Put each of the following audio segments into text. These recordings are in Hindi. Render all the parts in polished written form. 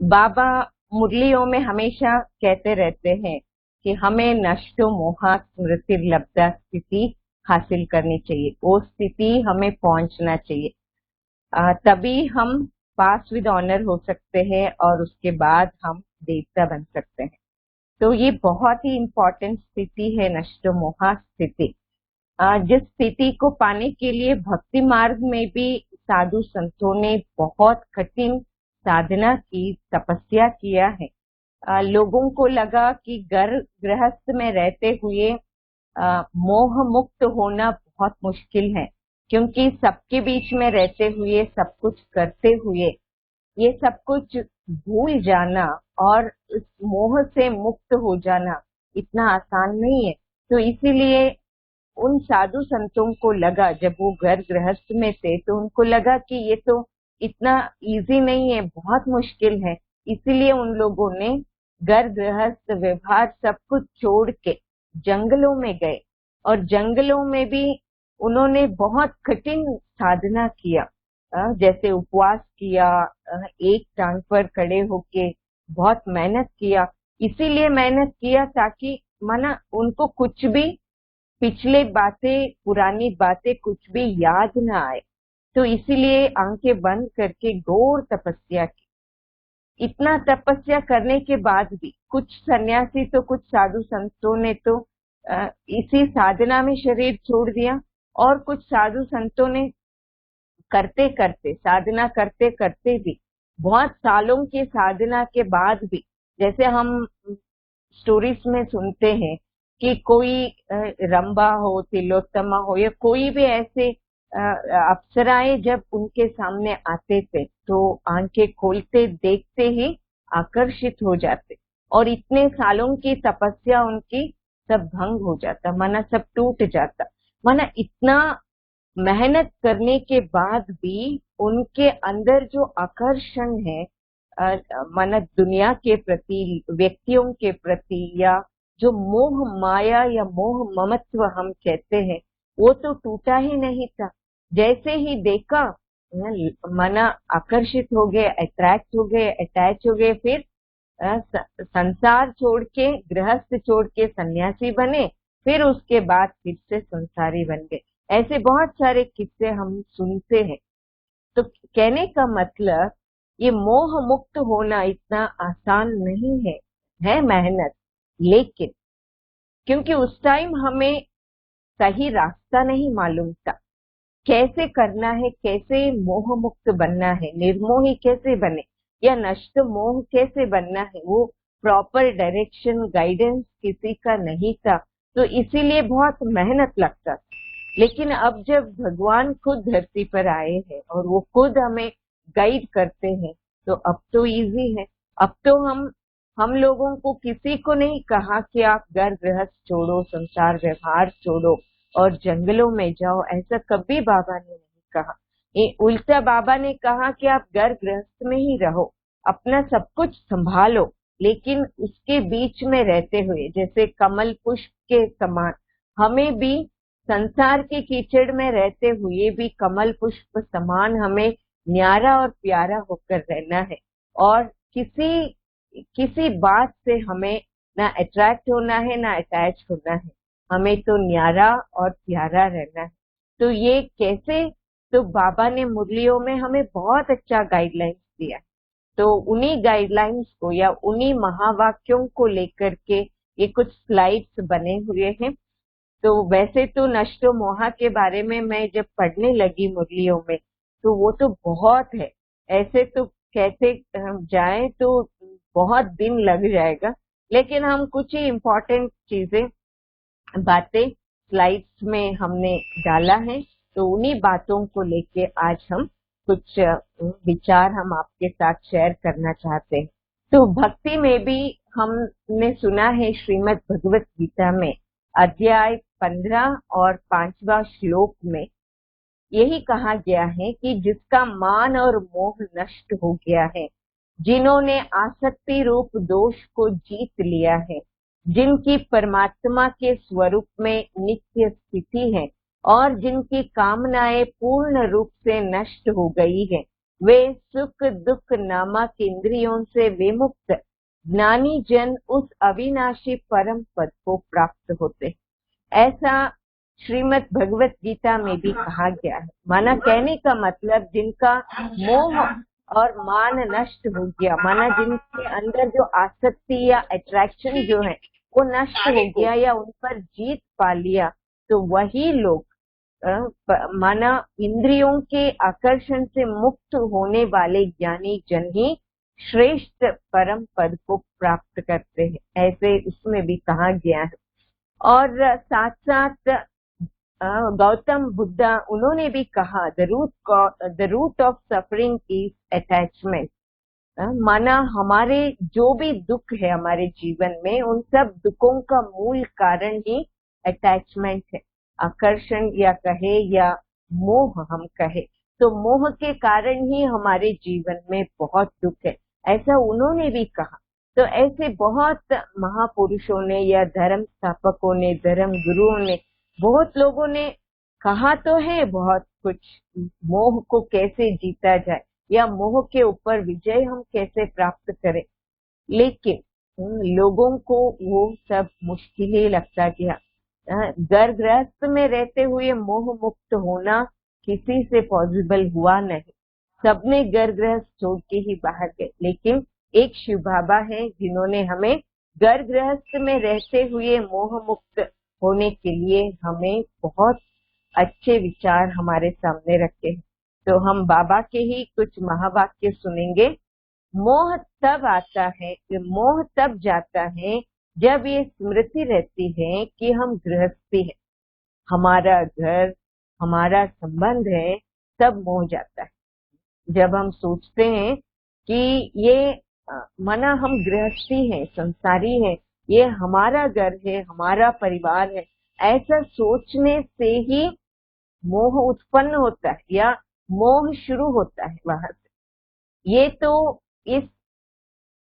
बाबा मुरलियों में हमेशा कहते रहते हैं कि हमें नष्टो मोहात् स्मृतिर्लब्धा स्थिति हासिल करनी चाहिए, वो स्थिति हमें पहुंचना चाहिए। तभी हम पास विद ऑनर हो सकते हैं और उसके बाद हम देवता बन सकते हैं। तो ये बहुत ही इम्पोर्टेंट स्थिति है नष्टो मोहा स्थिति। जिस स्थिति को पाने के लिए भक्ति मार्ग में भी साधु संतों ने बहुत कठिन साधना की, तपस्या किया है। लोगों को लगा कि घर गृहस्थ में रहते हुए मोह मुक्त होना बहुत मुश्किल है, क्योंकि सबके बीच में रहते हुए, सब कुछ करते हुए, ये सब कुछ भूल जाना और इस मोह से मुक्त हो जाना इतना आसान नहीं है। तो इसीलिए उन साधु संतों को लगा, जब वो घर गृहस्थ में थे तो उनको लगा कि ये तो इतना इजी नहीं है, बहुत मुश्किल है। इसीलिए उन लोगों ने घर गृहस्थ व्यवहार सब कुछ छोड़ के जंगलों में गए, और जंगलों में भी उन्होंने बहुत कठिन साधना किया। जैसे उपवास किया, एक टांग पर खड़े होके बहुत मेहनत किया। इसीलिए मेहनत किया ताकि माना उनको कुछ भी पिछले बातें, पुरानी बातें कुछ भी याद ना आए। तो इसीलिए आंखें बंद करके घोर तपस्या की। इतना तपस्या करने के बाद भी कुछ सन्यासी, तो कुछ साधु संतों ने तो इसी साधना में शरीर छोड़ दिया, और कुछ साधु संतों ने करते करते, साधना करते करते भी, बहुत सालों की साधना के बाद भी, जैसे हम स्टोरीज में सुनते हैं कि कोई रंभा हो, तिलोत्तमा हो, या कोई भी ऐसे अप्सराएं जब उनके सामने आते थे तो आंखें खोलते देखते ही आकर्षित हो जाते, और इतने सालों की तपस्या उनकी सब भंग हो जाता, माना सब टूट जाता। माना इतना मेहनत करने के बाद भी उनके अंदर जो आकर्षण है, माना दुनिया के प्रति, व्यक्तियों के प्रति, या जो मोह माया या मोह ममत्व हम कहते हैं, वो तो टूटा ही नहीं था। जैसे ही देखा माना आकर्षित हो गए, अट्रैक्ट हो गए, अटैच हो गए, फिर संसार छोड़ के, गृहस्थ छोड़ के सन्यासी बने, फिर उसके बाद फिर से संसारी बन गए। ऐसे बहुत सारे किस्से हम सुनते हैं। तो कहने का मतलब, ये मोह मुक्त होना इतना आसान नहीं है मेहनत। लेकिन क्योंकि उस टाइम हमें सही रास्ता नहीं मालूम था, कैसे करना है, कैसे मोह मुक्त बनना है, निर्मोही कैसे बने, या नष्ट मोह कैसे बनना है, वो प्रॉपर डायरेक्शन, गाइडेंस किसी का नहीं था। तो इसीलिए बहुत मेहनत लगता था। लेकिन अब जब भगवान खुद धरती पर आए हैं और वो खुद हमें गाइड करते हैं, तो अब तो इजी है। अब तो हम लोगों को किसी को नहीं कहा कि आप घर गृहस्थ छोड़ो, संसार व्यवहार छोड़ो और जंगलों में जाओ, ऐसा कभी बाबा ने नहीं कहा। ये उल्टा बाबा ने कहा कि आप घर गृहस्थ में ही रहो, अपना सब कुछ संभालो, लेकिन उसके बीच में रहते हुए, जैसे कमल पुष्प के समान, हमें भी संसार के कीचड़ में रहते हुए भी कमल पुष्प समान हमें न्यारा और प्यारा होकर रहना है। और किसी बात से हमें ना अट्रैक्ट होना है, ना अटैच होना है, हमें तो न्यारा और प्यारा रहना है। तो ये कैसे, तो बाबा ने मुरलियों में हमें बहुत अच्छा गाइडलाइंस दिया। तो उन्हीं गाइडलाइंस को या उन्हीं महावाक्यों को लेकर के ये कुछ स्लाइड्स बने हुए हैं। तो वैसे तो नष्टो मोहा के बारे में मैं जब पढ़ने लगी मुरलियों में, तो वो तो बहुत है। ऐसे तो कहते जाएं तो बहुत दिन लग जाएगा, लेकिन हम कुछ ही इम्पोर्टेंट चीजें, बातें स्लाइड्स में हमने डाला है। तो उन्हीं बातों को लेके आज हम कुछ विचार हम आपके साथ शेयर करना चाहते हैं। तो भक्ति में भी हमने सुना है, श्रीमद् भगवत गीता में अध्याय 15 और 5वां श्लोक में यही कहा गया है कि जिसका मान और मोह नष्ट हो गया है, जिन्होंने आसक्ति रूप दोष को जीत लिया है, जिनकी परमात्मा के स्वरूप में नित्य स्थिति है और जिनकी कामनाएं पूर्ण रूप से नष्ट हो गई है, वे सुख दुख नामक इंद्रियों से विमुक्त ज्ञानी जन उस अविनाशी परम पद को प्राप्त होते हैं। ऐसा श्रीमद् भगवत गीता में भी कहा गया है। माना कहने का मतलब जिनका मोह और मान नष्ट हो गया, माना जिनके अंदर जो आसक्ति या अट्रैक्शन जो है वो नष्ट हो गया या उन पर जीत पा लिया, तो वही लोग माना इंद्रियों के आकर्षण से मुक्त होने वाले ज्ञानी जन ही श्रेष्ठ परम पद को प्राप्त करते हैं, ऐसे उसमें भी कहा गया है। और साथ साथ गौतम बुद्धा उन्होंने भी कहा the root of suffering is attachment. माना हमारे जो भी दुख है हमारे जीवन में, उन सब दुखों का मूल कारण ही अटैचमेंट है, आकर्षण या कहे या मोह हम कहे, तो मोह के कारण ही हमारे जीवन में बहुत दुख है, ऐसा उन्होंने भी कहा। तो ऐसे बहुत महापुरुषों ने या धर्म स्थापकों ने, धर्म गुरुओं ने, बहुत लोगों ने कहा तो है बहुत कुछ, मोह को कैसे जीता जाए या मोह के ऊपर विजय हम कैसे प्राप्त करें, लेकिन लोगों को वो सब मुश्किल ही लगता गया। घर गृहस्थ में रहते हुए मोह मुक्त होना किसी से पॉसिबल हुआ नहीं, सबने घर गृहस्थ छोड़ के ही बाहर गए। लेकिन एक शिव बाबा है जिन्होंने हमें घर गृहस्थ में रहते हुए मोह मुक्त होने के लिए हमें बहुत अच्छे विचार हमारे सामने रखे हैं। तो हम बाबा के ही कुछ महावाक्य सुनेंगे। मोह तब आता है, मोह तब जाता है जब ये स्मृति रहती है कि हम गृहस्थी है, हमारा घर, हमारा संबंध है, सब मोह जाता है। जब हम सोचते हैं कि ये माना हम गृहस्थी हैं, संसारी हैं, ये हमारा घर है, हमारा परिवार है, ऐसा सोचने से ही मोह उत्पन्न होता है या मोह शुरू होता है वहां से। ये तो इस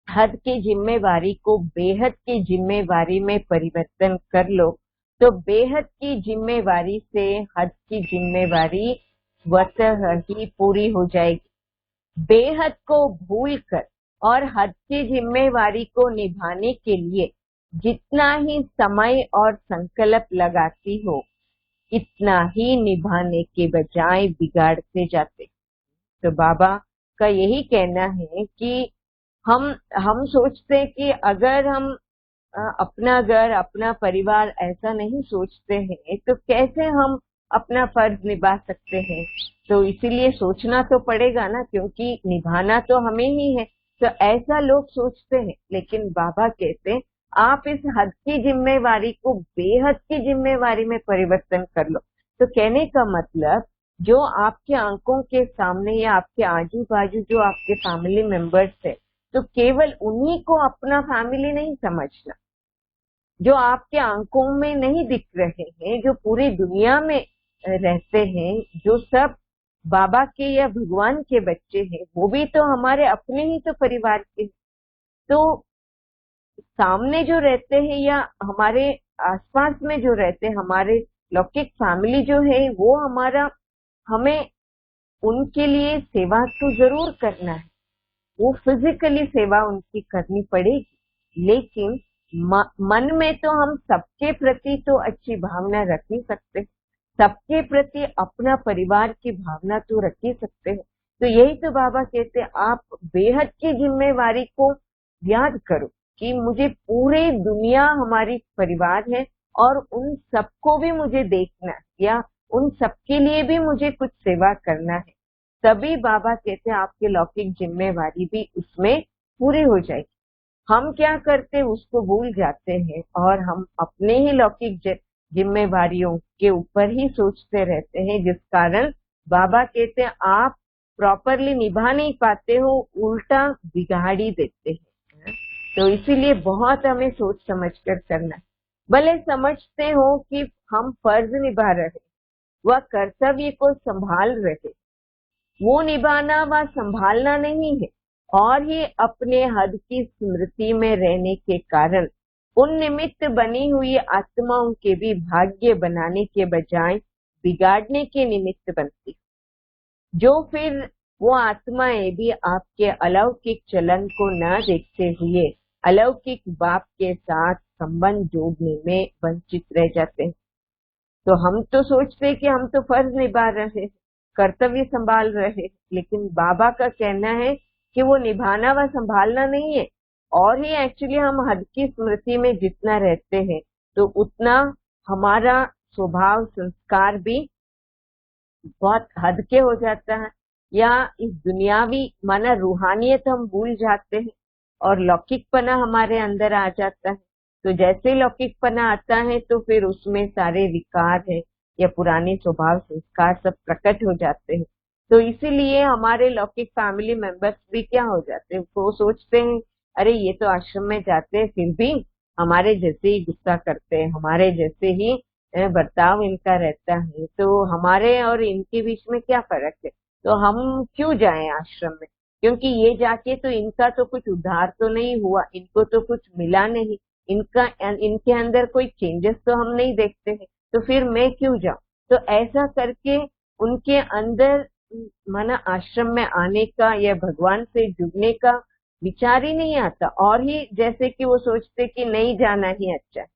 हद की जिम्मेवारी को बेहद की जिम्मेवारी में परिवर्तन कर लो, तो बेहद की जिम्मेवारी से हद की जिम्मेवारी स्वतः ही पूरी हो जाएगी। बेहद को भूलकर और हद की जिम्मेवारी को निभाने के लिए जितना ही समय और संकल्प लगाती हो, इतना ही निभाने के बजाय बिगाड़ते जाते। तो बाबा का यही कहना है कि हम सोचते हैं कि अगर हम अपना घर, अपना परिवार ऐसा नहीं सोचते हैं तो कैसे हम अपना फर्ज निभा सकते हैं। तो इसीलिए सोचना तो पड़ेगा ना, क्योंकि निभाना तो हमें ही है। तो ऐसा लोग सोचते हैं, लेकिन बाबा कहते हैं आप इस हद की जिम्मेवारी को बेहद की जिम्मेवारी में परिवर्तन कर लो। तो कहने का मतलब जो आपके आंखों के सामने या आपके आजू बाजू जो आपके फैमिली मेंबर्स है, तो केवल उन्हीं को अपना फैमिली नहीं समझना। जो आपके आंखों में नहीं दिख रहे हैं, जो पूरी दुनिया में रहते हैं, जो सब बाबा के या भगवान के बच्चे हैं, वो भी तो हमारे अपने ही तो परिवार के। तो सामने जो रहते हैं या हमारे आसपास में जो रहते हैं, हमारे लौकिक फैमिली जो है, वो हमारा, हमें उनके लिए सेवा तो जरूर करना है, वो फिजिकली सेवा उनकी करनी पड़ेगी, लेकिन मन में तो हम सबके प्रति तो अच्छी भावना रख ही सकते हैं, सबके प्रति अपना परिवार की भावना तो रख ही सकते हैं। तो यही तो बाबा कहते हैं आप बेहद की जिम्मेवारी को याद करो कि मुझे पूरी दुनिया हमारी परिवार है और उन सबको भी मुझे देखना है या उन सबके लिए भी मुझे कुछ सेवा करना है। तभी बाबा कहते हैं आपकी लौकिक जिम्मेवारी भी उसमें पूरी हो जाएगी। हम क्या करते उसको भूल जाते हैं और हम अपने ही लौकिक जिम्मेवारियों के ऊपर ही सोचते रहते हैं, जिस कारण बाबा कहते हैं आप प्रॉपरली निभा नहीं पाते हो, उल्टा बिगाड़ ही देते हैं। तो इसीलिए बहुत हमें सोच समझ कर करना है। भले समझते हो कि हम फर्ज निभा रहे, वह कर्तव्य को संभाल रहे, वो निभाना व संभालना नहीं है, और ही अपने हद की स्मृति में रहने के कारण उन निमित्त बनी हुई आत्माओं के भी भाग्य बनाने के बजाय बिगाड़ने के निमित्त बनती, जो फिर वो आत्माएं भी आपके अलौकिक चलन को न देखते हुए अलौकिक बाप के साथ संबंध जोड़ने में वंचित रह जाते हैं। तो हम तो सोचते हैं कि हम तो फर्ज निभा रहे हैं, कर्तव्य संभाल रहे हैं, लेकिन बाबा का कहना है कि वो निभाना व संभालना नहीं है। और ही एक्चुअली हम हद की स्मृति में जितना रहते हैं तो उतना हमारा स्वभाव संस्कार भी बहुत हद के हो जाता है, या इस दुनियावी माना रूहानियत हम भूल जाते हैं और लौकिकपना हमारे अंदर आ जाता है। तो जैसे लौकिकपना आता है तो फिर उसमें सारे विकार है या पुराने स्वभाव संस्कार सब प्रकट हो जाते हैं। तो इसीलिए हमारे लौकिक फैमिली मेंबर्स भी क्या हो जाते हैं, वो सोचते हैं अरे ये तो आश्रम में जाते हैं फिर भी हमारे जैसे ही गुस्सा करते हैं, हमारे जैसे ही बर्ताव इनका रहता है, तो हमारे और इनके बीच में क्या फर्क है, तो हम क्यों जाएं आश्रम में, क्योंकि ये जाके तो इनका तो कुछ उद्धार तो नहीं हुआ, इनको तो कुछ मिला नहीं, इनके अंदर कोई चेंजेस तो हम नहीं देखते हैं, तो फिर मैं क्यों जाऊं। तो ऐसा करके उनके अंदर माना आश्रम में आने का या भगवान से जुड़ने का विचार ही नहीं आता, और ही जैसे कि वो सोचते कि नहीं जाना ही अच्छा है।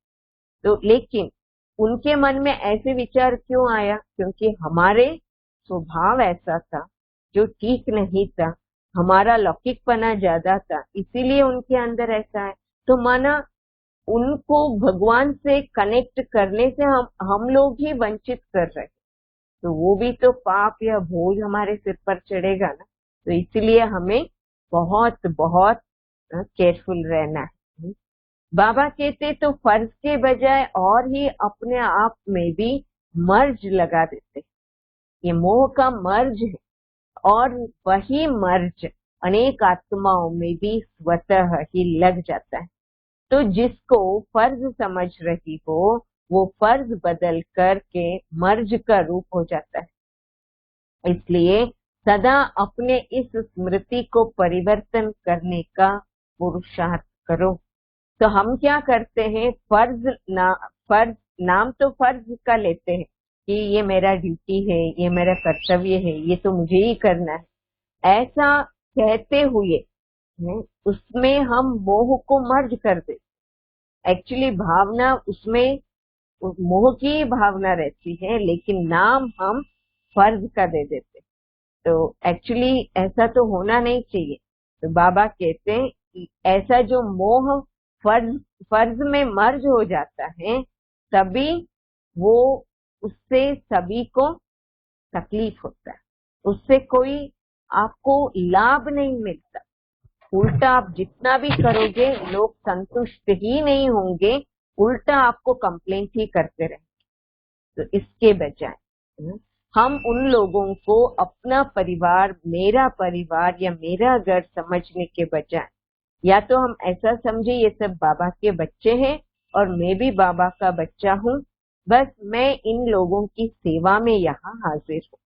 तो लेकिन उनके मन में ऐसे विचार क्यों आया, क्योंकि हमारे स्वभाव ऐसा था जो ठीक नहीं था, हमारा लौकिकपना ज्यादा था, इसीलिए उनके अंदर ऐसा है। तो माना उनको भगवान से कनेक्ट करने से हम लोग ही वंचित कर रहे हैं, तो वो भी तो पाप या बोझ हमारे सिर पर चढ़ेगा ना। तो इसलिए हमें बहुत बहुत केयरफुल रहना है। बाबा कहते तो फर्ज के बजाय और ही अपने आप में भी मर्ज लगा देते। ये मोह का मर्ज है, और वही मर्ज अनेक आत्माओं में भी स्वतः ही लग जाता है। तो जिसको फर्ज समझ रही हो वो फर्ज बदल करके मर्ज का रूप हो जाता है। इसलिए सदा अपने इस स्मृति को परिवर्तन करने का पुरुषार्थ करो। तो हम क्या करते हैं, फर्ज नाम तो फर्ज का लेते हैं कि ये मेरा ड्यूटी है, ये मेरा कर्तव्य है, ये तो मुझे ही करना है, ऐसा कहते हुए उसमें हम मोह को मर्ज कर देते। एक्चुअली भावना उसमें मोह की ही भावना रहती है, लेकिन नाम हम फर्ज का दे देते। तो एक्चुअली ऐसा तो होना नहीं चाहिए। तो बाबा कहते हैं कि ऐसा जो मोह फर्ज फर्ज में मर्ज हो जाता है, तभी वो उससे सभी को तकलीफ होता है, उससे कोई आपको लाभ नहीं मिलता। उल्टा आप जितना भी करोगे लोग संतुष्ट ही नहीं होंगे, उल्टा आपको कंप्लेंट ही करते रहेंगे। तो इसके बजाय हम उन लोगों को अपना परिवार, मेरा परिवार या मेरा घर समझने के बजाय या तो हम ऐसा समझे ये सब बाबा के बच्चे हैं और मैं भी बाबा का बच्चा हूँ, बस मैं इन लोगों की सेवा में यहाँ हाजिर हूँ।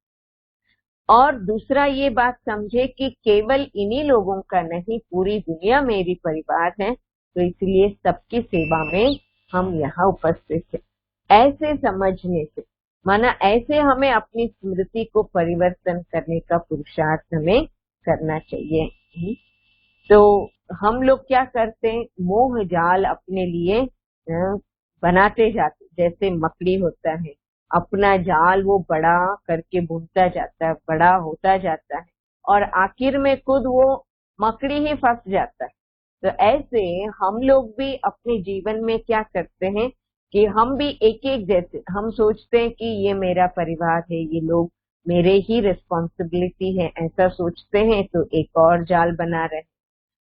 और दूसरा ये बात समझे कि केवल इन्हीं लोगों का नहीं, पूरी दुनिया मेरी परिवार है, तो इसलिए सबकी सेवा में हम यहाँ उपस्थित हैं। ऐसे समझने से माना ऐसे हमें अपनी स्मृति को परिवर्तन करने का पुरुषार्थ हमें करना चाहिए। तो हम लोग क्या करते हैं, मोह जाल अपने लिए बनाते जाते, जैसे मकड़ी होता है अपना जाल वो बड़ा करके बुनता जाता है, बड़ा होता जाता है, और आखिर में खुद वो मकड़ी ही फंस जाता है। तो ऐसे हम लोग भी अपने जीवन में क्या करते हैं कि हम भी एक एक जैसे हम सोचते हैं कि ये मेरा परिवार है, ये लोग मेरे ही रिस्पॉन्सिबिलिटी है, ऐसा सोचते हैं तो एक और जाल बना रहे हैं।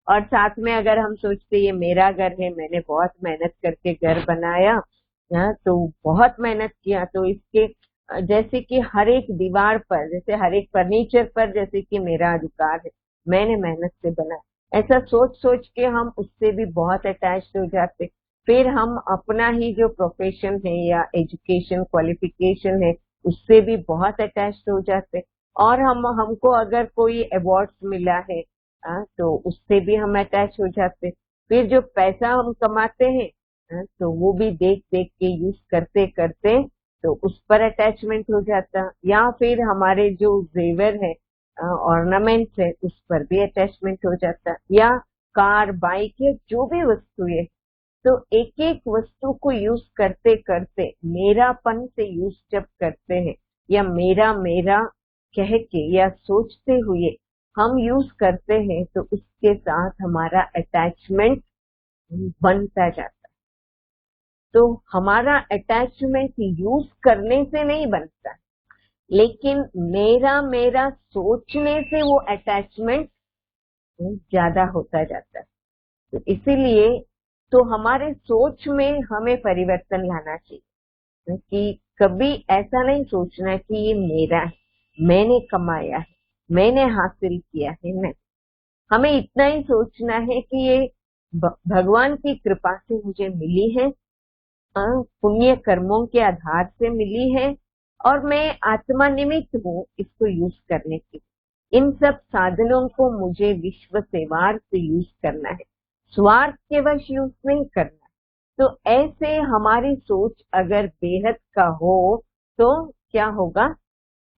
और साथ में अगर हम सोचते ये मेरा घर है, मैंने बहुत मेहनत करके घर बनाया, तो बहुत मेहनत किया, तो इसके जैसे कि हर एक दीवार पर, जैसे हर एक फर्नीचर पर जैसे कि मेरा अधिकार है, मैंने मेहनत से बनाया, ऐसा सोच सोच के हम उससे भी बहुत अटैच्ड हो जाते। फिर हम अपना ही जो प्रोफेशन है या एजुकेशन क्वालिफिकेशन है उससे भी बहुत अटैच्ड हो जाते। और हमको अगर कोई अवार्ड्स मिला है तो उससे भी हम अटैच हो जाते। फिर जो पैसा हम कमाते हैं तो वो भी देख देख के यूज करते करते तो उस पर अटैचमेंट हो जाता। या फिर हमारे जो जेवर है ऑर्नामेंट्स है उस पर भी अटैचमेंट हो जाता है, या कार बाइक है जो भी वस्तु है, तो एक एक वस्तु को यूज करते करते मेरापन से यूज जब करते हैं या मेरा मेरा कह के या सोचते हुए हम यूज करते हैं तो उसके साथ हमारा अटैचमेंट बनता जाता है। तो हमारा अटैचमेंट यूज करने से नहीं बनता, लेकिन मेरा मेरा सोचने से वो अटैचमेंट ज्यादा होता जाता है। तो इसीलिए तो हमारे सोच में हमें परिवर्तन लाना चाहिए कि कभी ऐसा नहीं सोचना कि ये मेरा है, मैंने कमाया है, मैंने हासिल किया है। नहीं, हमें इतना ही सोचना है कि ये भगवान की कृपा से मुझे मिली है, पुण्य कर्मों के आधार से मिली है, और मैं आत्मा निमित्त हूँ इसको यूज करने की। इन सब साधनों को मुझे विश्व सेवार्थ यूज करना है, स्वार्थ के वश यूज नहीं करना। तो ऐसे हमारी सोच अगर बेहद का हो तो क्या होगा,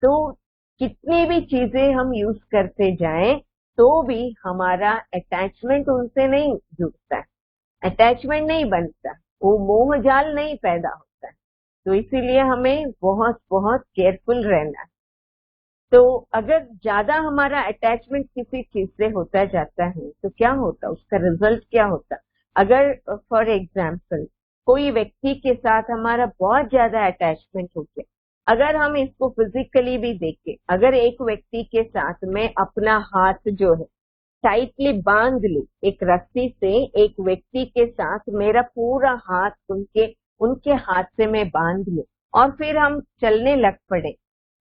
तो कितनी भी चीजें हम यूज करते जाएं तो भी हमारा अटैचमेंट उनसे नहीं जुड़ता है, अटैचमेंट नहीं बनता, वो मोह जाल नहीं पैदा होता है। तो इसीलिए हमें बहुत बहुत केयरफुल रहना है। तो अगर ज्यादा हमारा अटैचमेंट किसी चीज से होता जाता है तो क्या होता, उसका रिजल्ट क्या होता। अगर फॉर एग्जाम्पल कोई व्यक्ति के साथ हमारा बहुत ज्यादा अटैचमेंट हो गया, अगर हम इसको फिजिकली भी देखें, अगर एक व्यक्ति के साथ में अपना हाथ जो है टाइटली बांध ली एक रस्सी से, एक व्यक्ति के साथ मेरा पूरा हाथ उनके उनके हाथ से मैं बांध लूं और फिर हम चलने लग पड़े,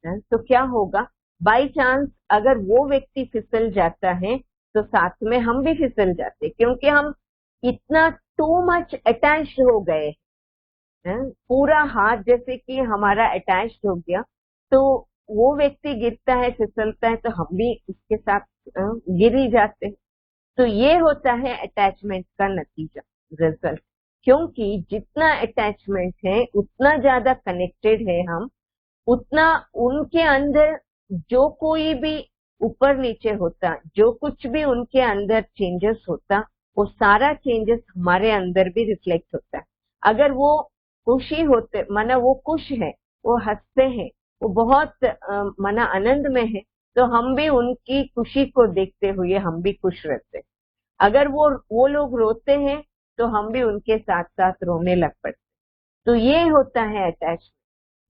तो क्या होगा, बाई चांस अगर वो व्यक्ति फिसल जाता है तो साथ में हम भी फिसल जाते, क्योंकि हम इतना टू मच अटैच्ड हो गए हैं। पूरा हाथ जैसे कि हमारा अटैच्ड हो गया, तो वो व्यक्ति गिरता है फिसलता है तो हम भी उसके साथ गिर ही जाते हैं। तो ये होता है अटैचमेंट का नतीजा, रिजल्ट। क्योंकि जितना अटैचमेंट है उतना ज्यादा कनेक्टेड है हम, उतना उनके अंदर जो कोई भी ऊपर नीचे होता, जो कुछ भी उनके अंदर चेंजेस होता, वो सारा चेंजेस हमारे अंदर भी रिफ्लेक्ट होता है। अगर वो खुशी होते, माना वो खुश है, वो हंसते हैं, वो बहुत माना आनंद में है, तो हम भी उनकी खुशी को देखते हुए हम भी खुश रहते हैं। अगर वो लोग रोते हैं तो हम भी उनके साथ साथ रोने लग पड़ते। तो ये होता है अटैचमेंट।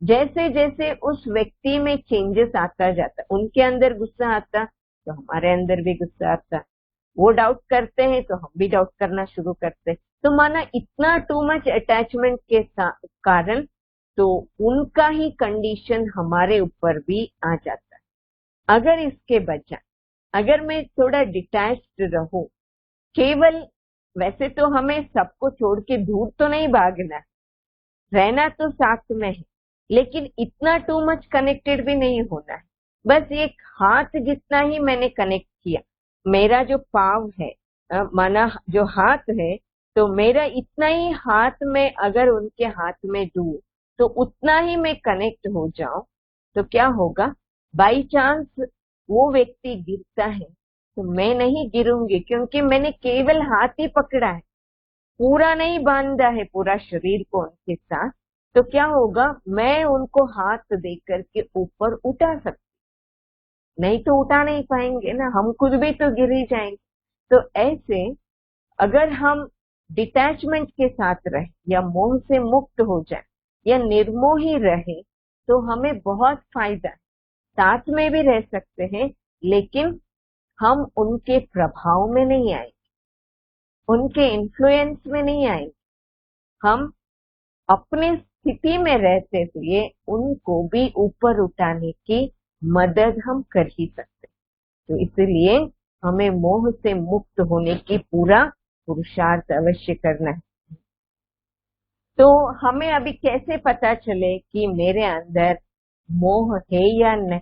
जैसे जैसे उस व्यक्ति में चेंजेस आता जाता, उनके अंदर गुस्सा आता तो हमारे अंदर भी गुस्सा आता, वो डाउट करते हैं तो हम भी डाउट करना शुरू करते हैं। तो माना इतना टू मच अटैचमेंट के कारण तो उनका ही कंडीशन हमारे ऊपर भी आ जाता है। अगर इसके बजाय अगर मैं थोड़ा डिटैच्ड रहूं, केवल, वैसे तो हमें सबको छोड़ के दूर तो नहीं भागना है, रहना तो साथ में है, लेकिन इतना टू मच कनेक्टेड भी नहीं होना है। बस एक हाथ जितना ही मैंने कनेक्ट किया, मेरा जो पाव है, माना जो हाथ है, तो मेरा इतना ही हाथ में अगर उनके हाथ में दूं तो उतना ही मैं कनेक्ट हो जाऊं, तो क्या होगा, बाई चांस वो व्यक्ति गिरता है तो मैं नहीं गिरूंगी, क्योंकि मैंने केवल हाथ ही पकड़ा है, पूरा नहीं बांधा है पूरा शरीर को उनके साथ। तो क्या होगा, मैं उनको हाथ दे करके ऊपर उठा सकती, नहीं तो उठा नहीं पाएंगे ना, हम खुद भी तो गिर ही जाएंगे। तो ऐसे अगर हम डिटैचमेंट के साथ रहे या मोह से मुक्त हो जाए या निर्मोही रहे तो हमें बहुत फायदा है। साथ में भी रह सकते हैं, लेकिन हम उनके प्रभाव में नहीं आएंगे, उनके इन्फ्लुएंस में नहीं आएंगे, हम अपने स्थिति में रहते हुए उनको भी ऊपर उठाने की मदद हम कर ही सकते। तो इसलिए हमें मोह से मुक्त होने की पूरा पुरुषार्थ अवश्य करना है। तो हमें अभी कैसे पता चले कि मेरे अंदर मोह है या नहीं,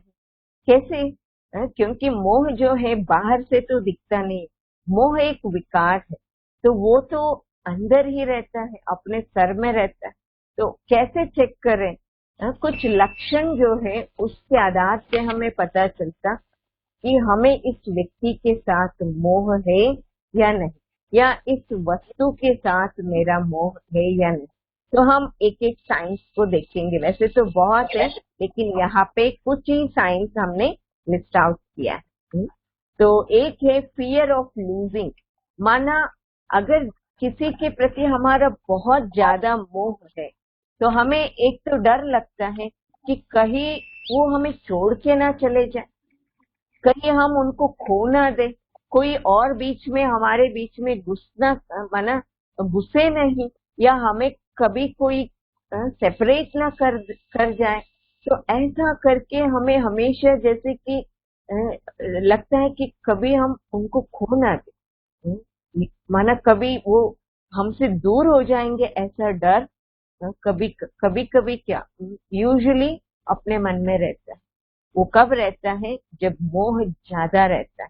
कैसे? क्योंकि मोह जो है बाहर से तो दिखता नहीं, मोह एक विकार है, तो वो तो अंदर ही रहता है, अपने सर में रहता है। तो कैसे चेक करें? कुछ लक्षण जो है उसके आधार से हमें पता चलता कि हमें इस व्यक्ति के साथ मोह है या नहीं, या इस वस्तु के साथ मेरा मोह है या नहीं। तो हम एक एक साइंस को देखेंगे, वैसे तो बहुत है लेकिन यहाँ पे कुछ ही साइंस हमने लिस्ट आउट किया है। तो एक है फियर ऑफ लूजिंग, माना अगर किसी के प्रति हमारा बहुत ज्यादा मोह है तो हमें एक तो डर लगता है कि कहीं वो हमें छोड़ के ना चले जाए, कहीं हम उनको खो ना दे, कोई और बीच में हमारे बीच में घुसना माना घुसे नहीं, या हमें कभी कोई सेपरेट ना कर जाए। तो ऐसा करके हमें हमेशा जैसे कि लगता है कि कभी हम उनको खो ना दे, माना कभी वो हमसे दूर हो जाएंगे, ऐसा डर कभी कभी कभी क्या यूजुअली अपने मन में रहता है। वो कब रहता है? जब मोह ज्यादा रहता है,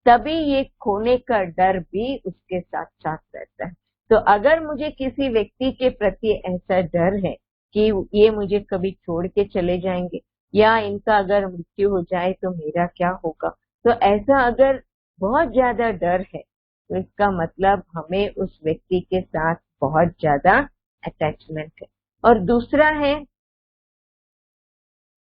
तभी ये खोने का डर भी उसके साथ साथ रहता है। तो अगर मुझे किसी व्यक्ति के प्रति ऐसा डर है कि ये मुझे कभी छोड़ के चले जाएंगे, या इनका अगर मृत्यु हो जाए तो मेरा क्या होगा, तो ऐसा अगर बहुत ज्यादा डर है तो इसका मतलब हमें उस व्यक्ति के साथ बहुत ज्यादा अटैचमेंट है। और दूसरा है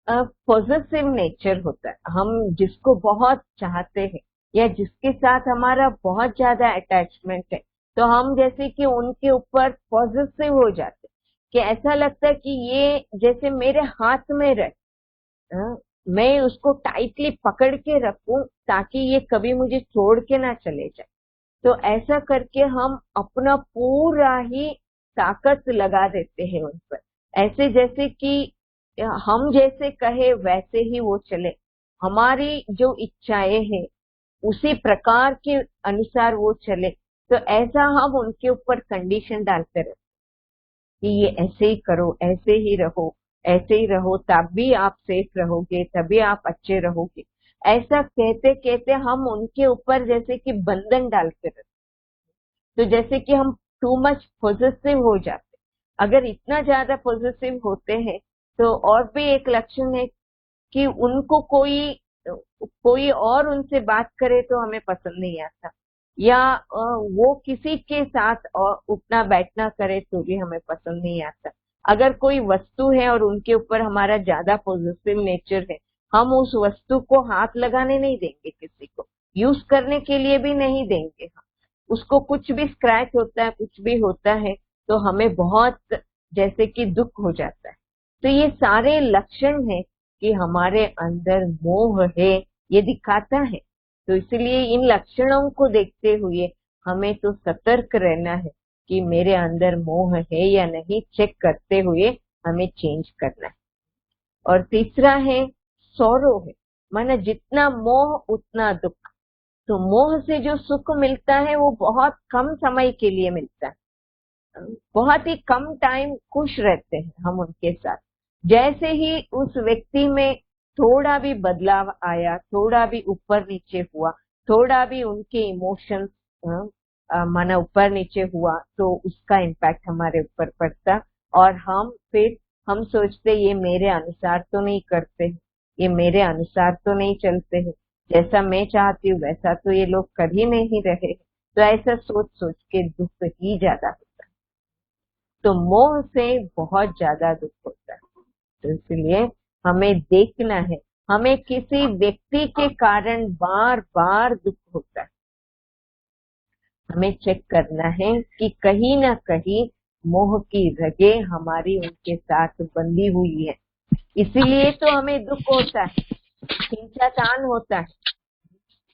पॉजिटिव नेचर होता है, हम जिसको बहुत चाहते हैं या जिसके साथ हमारा बहुत ज्यादा अटैचमेंट है, तो हम जैसे कि उनके ऊपर पॉजिटिव हो जाते हैं, कि ऐसा लगता है कि ये जैसे मेरे हाथ में रहे, मैं उसको टाइटली पकड़ के रखूं ताकि ये कभी मुझे छोड़ के ना चले जाए। तो ऐसा करके हम अपना पूरा ही ताकत लगा देते हैं उन पर, ऐसे जैसे कि हम जैसे कहे वैसे ही वो चले, हमारी जो इच्छाएं हैं उसी प्रकार के अनुसार वो चले। तो ऐसा हम उनके ऊपर कंडीशन डालते रहते कि ये ऐसे ही करो, ऐसे ही रहो, ऐसे ही रहो, तभी आप सेफ रहोगे, तभी आप अच्छे रहोगे। ऐसा कहते कहते हम उनके ऊपर जैसे कि बंधन डालते रहते, तो जैसे कि हम टू मच पॉजिटिव हो जाते। अगर इतना ज्यादा पॉजिटिव होते हैं तो और भी एक लक्षण है कि उनको कोई कोई और उनसे बात करे तो हमें पसंद नहीं आता, या वो किसी के साथ उठना बैठना करे तो भी हमें पसंद नहीं आता। अगर कोई वस्तु है और उनके ऊपर हमारा ज्यादा पॉजिटिव नेचर है, हम उस वस्तु को हाथ लगाने नहीं देंगे, किसी को यूज करने के लिए भी नहीं देंगे। हम उसको कुछ भी स्क्रैच होता है, कुछ भी होता है तो हमें बहुत जैसे कि दुख हो जाता है। तो ये सारे लक्षण हैं कि हमारे अंदर मोह है, ये दिखाता है। तो इसलिए इन लक्षणों को देखते हुए हमें तो सतर्क रहना है कि मेरे अंदर मोह है या नहीं, चेक करते हुए हमें चेंज करना है। और तीसरा है सौरो है, माना जितना मोह उतना दुख। तो मोह से जो सुख मिलता है वो बहुत कम समय के लिए मिलता है, बहुत ही कम टाइम खुश रहते हैं हम उनके साथ। जैसे ही उस व्यक्ति में थोड़ा भी बदलाव आया, थोड़ा भी ऊपर नीचे हुआ, थोड़ा भी उनके इमोशंस माना ऊपर नीचे हुआ, तो उसका इम्पैक्ट हमारे ऊपर पड़ता। और हम सोचते ये मेरे अनुसार तो नहीं करते, ये मेरे अनुसार तो नहीं चलते हैं, जैसा मैं चाहती हूँ वैसा तो ये लोग कर ही नहीं रहे। तो ऐसा सोच सोच के दुख ही ज्यादा होता है। तो मोह से बहुत ज्यादा दुख होता है। तो इसलिए हमें देखना है, हमें किसी व्यक्ति के कारण बार बार दुख होता है, हमें चेक करना है कि कहीं ना कहीं मोह की रगें हमारी उनके साथ बंधी हुई है, इसीलिए तो हमें दुख होता है, खींचातान होता है।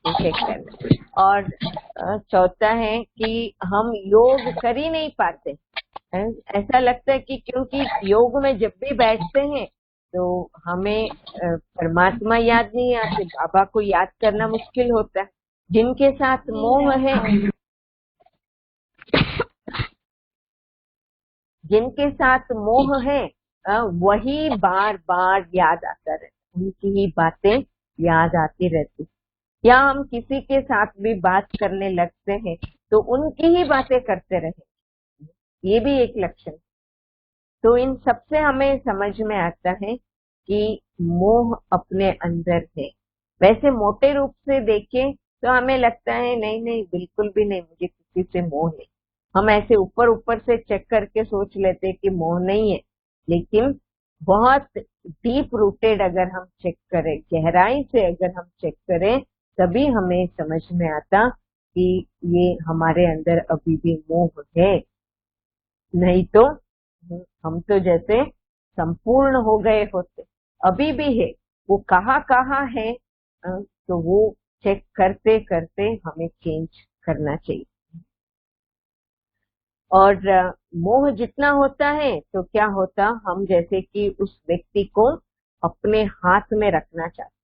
चेक करना। और चौथा है कि हम योग कर ही नहीं पाते, ऐसा लगता है कि क्योंकि योग में जब भी बैठते हैं तो हमें परमात्मा याद नहीं आते, बाबा को याद करना मुश्किल होता है। जिनके साथ मोह है, जिनके साथ मोह है वही बार बार याद आता रहता, उनकी ही बातें याद आती रहती। या हम किसी के साथ भी बात करने लगते हैं तो उनकी ही बातें करते रहे, ये भी एक लक्षण। तो इन सबसे हमें समझ में आता है कि मोह अपने अंदर है। वैसे मोटे रूप से देखें तो हमें लगता है नहीं नहीं बिल्कुल भी नहीं, मुझे किसी से मोह नहीं। हम ऐसे ऊपर ऊपर से चेक करके सोच लेते हैं कि मोह नहीं है, लेकिन बहुत डीप रूटेड अगर हम चेक करें, गहराई से अगर हम चेक करें, तभी हमें समझ में आता कि ये हमारे अंदर अभी भी मोह है। नहीं तो हम तो जैसे संपूर्ण हो गए होते, अभी भी है, वो कहाँ कहाँ है, तो वो चेक करते करते हमें चेंज करना चाहिए। और मोह जितना होता है तो क्या होता, हम जैसे कि उस व्यक्ति को अपने हाथ में रखना चाहते।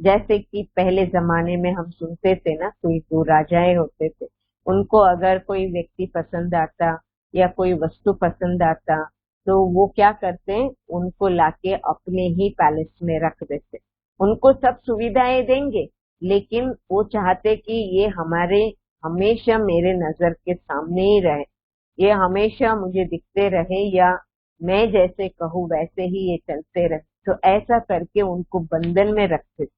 जैसे कि पहले जमाने में हम सुनते थे ना, कोई दो राजाएं होते थे, उनको अगर कोई व्यक्ति पसंद आता या कोई वस्तु पसंद आता तो वो क्या करते हैं, उनको लाके अपने ही पैलेस में रख देते। उनको सब सुविधाएं देंगे, लेकिन वो चाहते कि ये हमारे हमेशा मेरे नजर के सामने ही रहे, ये हमेशा मुझे दिखते रहे, या मैं जैसे कहूँ वैसे ही ये चलते रहे। तो ऐसा करके उनको बंधन में रखते थे।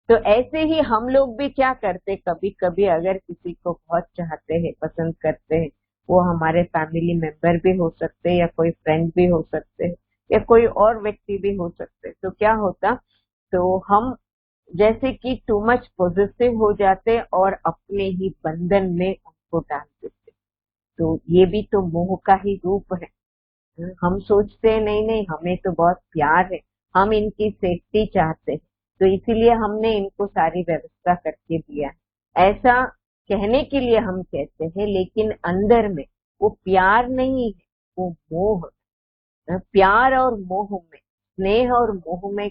तो ऐसे ही हम लोग भी क्या करते, कभी कभी अगर किसी को बहुत चाहते हैं, पसंद करते हैं, वो हमारे फैमिली मेंबर भी हो सकते हैं या कोई फ्रेंड भी हो सकते हैं या कोई और व्यक्ति भी हो सकते हैं, तो क्या होता, तो हम जैसे कि टू मच पॉजिटिव हो जाते और अपने ही बंधन में उनको डाल देते। तो ये भी तो मोह का ही रूप है। हम सोचते हैं नहीं नहीं हमें तो बहुत प्यार है, हम इनकी सेफ्टी चाहते हैं, तो इसीलिए हमने इनको सारी व्यवस्था करके दिया है, ऐसा कहने के लिए हम कहते हैं, लेकिन अंदर में वो प्यार नहीं है, वो मोह है। प्यार और मोह में, स्नेह और मोह में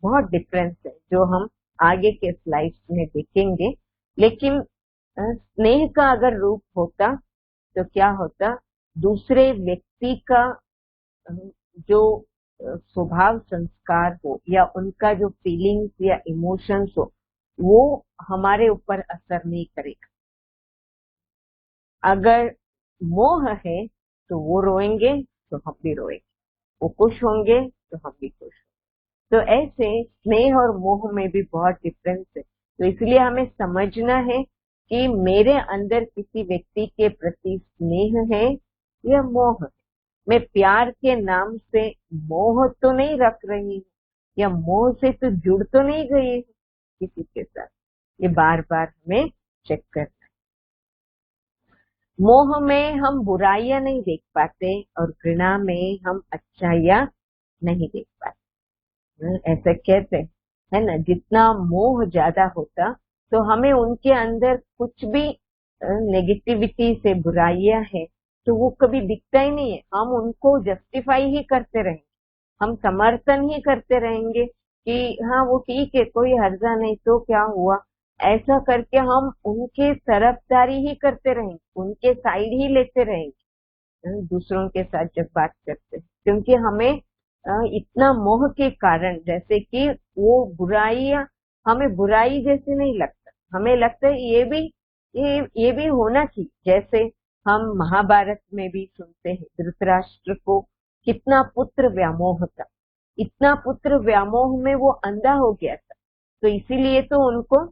बहुत डिफरेंस है, जो हम आगे के स्लाइड्स में देखेंगे। लेकिन स्नेह का अगर रूप होता तो क्या होता, दूसरे व्यक्ति का जो स्वभाव संस्कार हो या उनका जो फीलिंग्स या इमोशंस हो, वो हमारे ऊपर असर नहीं करेगा। अगर मोह है तो वो रोएंगे तो हम भी रोएंगे, वो खुश होंगे तो हम भी खुश होंगे। तो ऐसे स्नेह और मोह में भी बहुत डिफरेंस है। तो इसलिए हमें समझना है कि मेरे अंदर किसी व्यक्ति के प्रति स्नेह है या मोह है। मैं प्यार के नाम से मोह तो नहीं रख रही हूँ, या मोह से तो जुड़ तो नहीं गई हूँ किसी के साथ। ये बार बार हमें चेक करना है। मोह में हम बुराइयां नहीं देख पाते और घृणा में हम अच्छाइयां नहीं देख पाते। ऐसा कहते हैं, है ना, जितना मोह ज्यादा होता तो हमें उनके अंदर कुछ भी नेगेटिविटी से बुराइयां है तो वो कभी दिखता ही नहीं है। हम उनको जस्टिफाई ही करते रहेंगे, हम समर्थन ही करते रहेंगे कि हाँ वो ठीक है, कोई हर्जा नहीं तो क्या हुआ, ऐसा करके हम उनके तरफदारी ही करते रहेंगे, उनके साइड ही लेते रहेंगे दूसरों के साथ जब बात करते हैं। क्योंकि हमें इतना मोह के कारण, जैसे कि वो बुराइयां हमें बुराई जैसे नहीं लगता, हमें लगता है ये भी होना चाहिए। जैसे हम महाभारत में भी सुनते हैं, धृतराष्ट्र को कितना पुत्र व्यामोह था, इतना पुत्र व्यामोह में वो अंधा हो गया था। तो इसीलिए तो उनको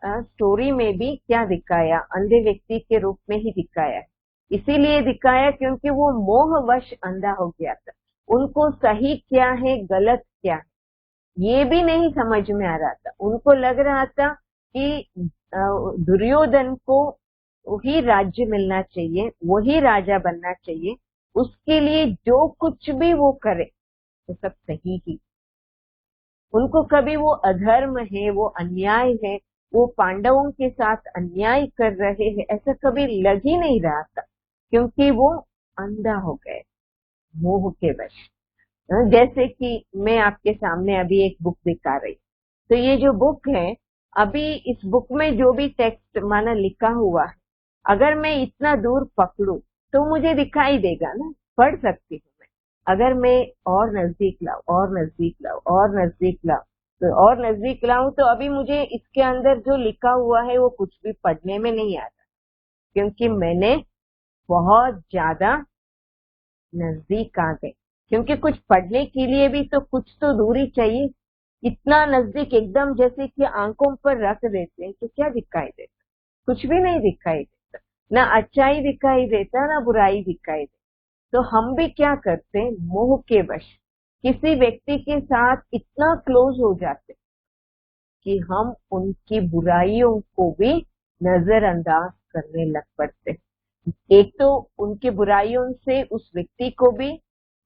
स्टोरी में भी क्या दिखाया, अंधे व्यक्ति के रूप में ही दिखाया है। इसीलिए दिखाया क्योंकि वो मोहवश अंधा हो गया था, उनको सही क्या है गलत क्या है ये भी नहीं समझ में आ रहा था। उनको लग रहा था कि दुर्योधन को वही राज्य मिलना चाहिए, वही राजा बनना चाहिए, उसके लिए जो कुछ भी वो करे वो सब सही ही। उनको कभी वो अधर्म है, वो अन्याय है, वो पांडवों के साथ अन्याय कर रहे हैं, ऐसा कभी लग ही नहीं रहा था, क्योंकि वो अंधा हो गए मोह के वश। जैसे कि मैं आपके सामने अभी एक बुक दिखा रही, तो ये जो बुक है, अभी इस बुक में जो भी टेक्स्ट माना लिखा हुआ है, अगर मैं इतना दूर पकड़ू तो मुझे दिखाई देगा ना, पढ़ सकती हूँ मैं। अगर मैं और नजदीक लाऊं और नजदीक लाऊं और नजदीक लाऊं तो और नजदीक लाऊं तो अभी मुझे इसके अंदर जो लिखा हुआ है वो कुछ भी पढ़ने में नहीं आता, क्योंकि मैंने बहुत ज्यादा नजदीक आ गए। क्योंकि कुछ पढ़ने के लिए भी तो कुछ तो दूरी चाहिए, इतना नजदीक एकदम जैसे कि आंखों पर रख देते हैं तो क्या दिखाई देता? कुछ भी नहीं दिखाई देता, ना अच्छाई दिखाई देता ना बुराई दिखाई देता। तो हम भी क्या करते हैं, मोह के वश किसी व्यक्ति के साथ इतना क्लोज हो जाते कि हम उनकी बुराइयों को भी नजरअंदाज करने लग पड़ते। एक तो उनके बुराइयों से उस व्यक्ति को भी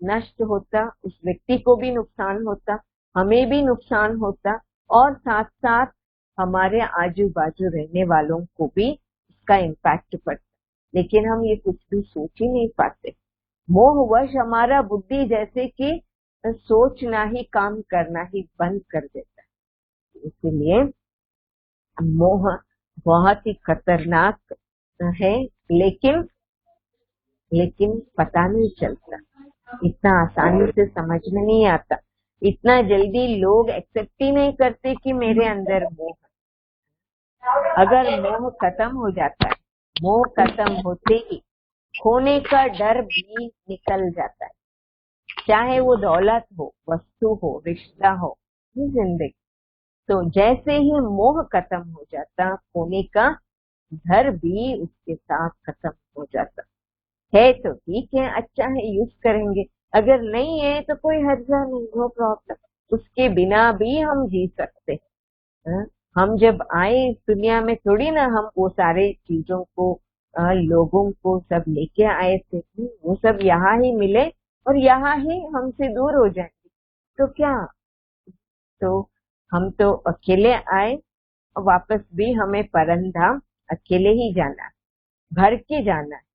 नष्ट होता, उस व्यक्ति को भी नुकसान होता, हमें भी नुकसान होता, और साथ साथ हमारे आजू बाजू रहने वालों को भी इसका इम्पैक्ट पड़ता। लेकिन हम ये कुछ भी सोच ही नहीं पाते। मोहवश हमारा बुद्धि जैसे कि सोचना ही, काम करना ही बंद कर देता है। इसलिए मोह बहुत ही खतरनाक है, लेकिन लेकिन पता नहीं चलता, इतना आसानी से समझ में नहीं आता, इतना जल्दी लोग एक्सेप्ट ही नहीं करते कि मेरे अंदर मोह है। अगर मोह खत्म हो जाता है, मोह खत्म होते ही खोने का डर भी निकल जाता है, चाहे वो दौलत हो, वस्तु हो, रिश्ता हो, जिंदगी। तो जैसे ही मोह खत्म हो जाता, खोने का डर भी उसके साथ खत्म हो जाता है। तो ठीक है, अच्छा है, यूज करेंगे। अगर नहीं है तो कोई हर्जा नहीं, नो प्रॉब्लम, उसके बिना भी हम जी सकते हैं। हम जब आए इस दुनिया में थोड़ी ना हम वो सारे चीजों को, लोगों को सब लेके आए थे। वो सब यहाँ ही मिले और यहाँ ही हमसे दूर हो जाएंगे तो क्या? तो हम तो अकेले आए, वापस भी हमें परमधाम अकेले ही जाना है, भर के जाना है।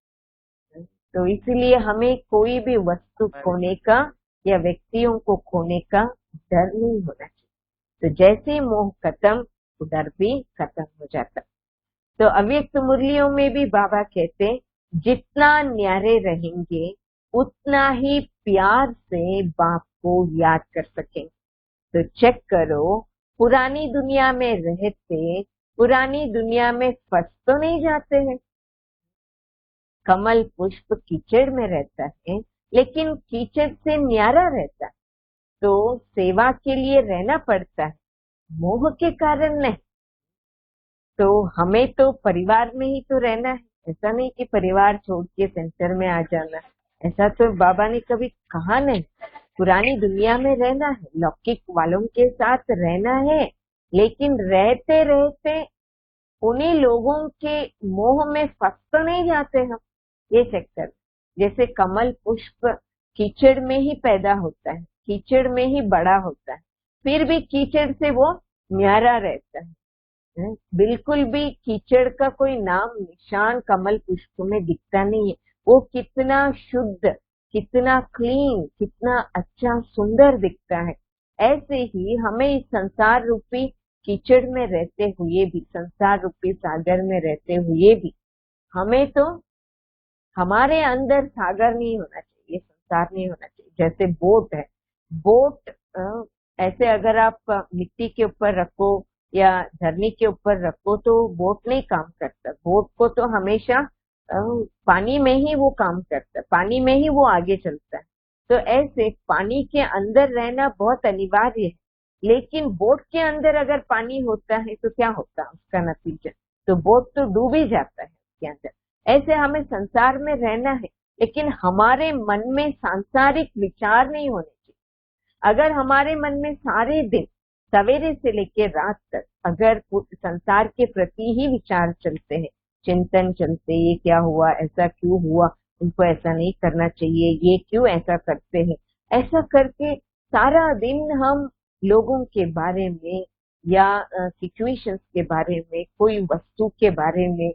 तो इसलिए हमें कोई भी वस्तु खोने का या व्यक्तियों को खोने का डर नहीं होना चाहिए। तो जैसे ही मोह खत्म, तो डर भी खत्म हो जाता। तो अव्यक्त मुरलियों में भी बाबा कहते, जितना न्यारे रहेंगे उतना ही प्यार से बाप को याद कर सकेंगे। तो चेक करो, पुरानी दुनिया में रहते पुरानी दुनिया में फंस तो नहीं जाते हैं। कमल पुष्प कीचड़ में रहता है, लेकिन कीचड़ से न्यारा रहता है। तो सेवा के लिए रहना पड़ता है, मोह के कारण नहीं। तो हमें तो परिवार में ही तो रहना है, ऐसा नहीं कि परिवार छोड़ के सेंटर में आ जाना है। ऐसा तो बाबा ने कभी कहा नहीं। पुरानी दुनिया में रहना है, लौकिक वालों के साथ रहना है, लेकिन रहते रहते उन्हीं लोगों के मोह में फंस तो नहीं जाते हम। ये चेक कर, जैसे कमल पुष्प कीचड़ में ही पैदा होता है, कीचड़ में ही बड़ा होता है, फिर भी कीचड़ से वो न्यारा रहता है। बिल्कुल भी कीचड़ का कोई नाम निशान कमल पुष्प में दिखता नहीं है। वो कितना शुद्ध, कितना क्लीन, कितना अच्छा सुंदर दिखता है। ऐसे ही हमें इस संसार रूपी कीचड़ में रहते हुए भी, संसार रूपी सागर में रहते हुए भी, हमें तो हमारे अंदर सागर नहीं होना चाहिए, संसार नहीं होना चाहिए। जैसे बोट है, बोट ऐसे अगर आप मिट्टी के ऊपर रखो या धरनी के ऊपर रखो तो बोट नहीं काम करता। बोट को तो हमेशा पानी में ही वो काम करता है, पानी में ही वो आगे चलता है। तो ऐसे पानी के अंदर रहना बहुत अनिवार्य है, लेकिन बोट के अंदर अगर पानी होता है तो क्या होता है उसका नतीजा? तो बोट तो डूब ही जाता है उसके अंदर। ऐसे हमें संसार में रहना है, लेकिन हमारे मन में सांसारिक विचार नहीं होने चाहिए। अगर हमारे मन में सारे दिन सवेरे से लेकर रात तक अगर संसार के प्रति ही विचार चलते हैं, चिंतन चलते, ये क्या हुआ, ऐसा क्यों हुआ, उनको ऐसा नहीं करना चाहिए, ये क्यों ऐसा करते हैं, ऐसा करके सारा दिन हम लोगों के बारे में या सिचुएशंस के बारे में, कोई वस्तु के बारे में,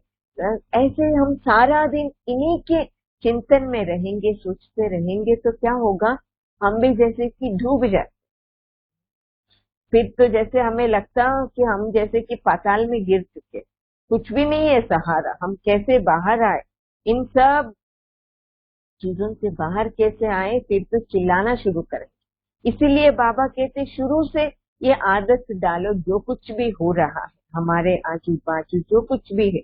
ऐसे हम सारा दिन इन्हीं के चिंतन में रहेंगे, सोचते रहेंगे तो क्या होगा? हम भी जैसे कि डूब जाए। फिर तो जैसे हमें लगता कि हम जैसे कि पाताल में गिर चुके, कुछ भी नहीं है सहारा, हम कैसे बाहर आए? इन सब चीजों से बाहर कैसे आए? फिर तो चिल्लाना शुरू करें। इसीलिए बाबा कहते शुरू से ये आदत डालो, जो कुछ भी हो रहा है हमारे आजू बाजू, जो कुछ भी है,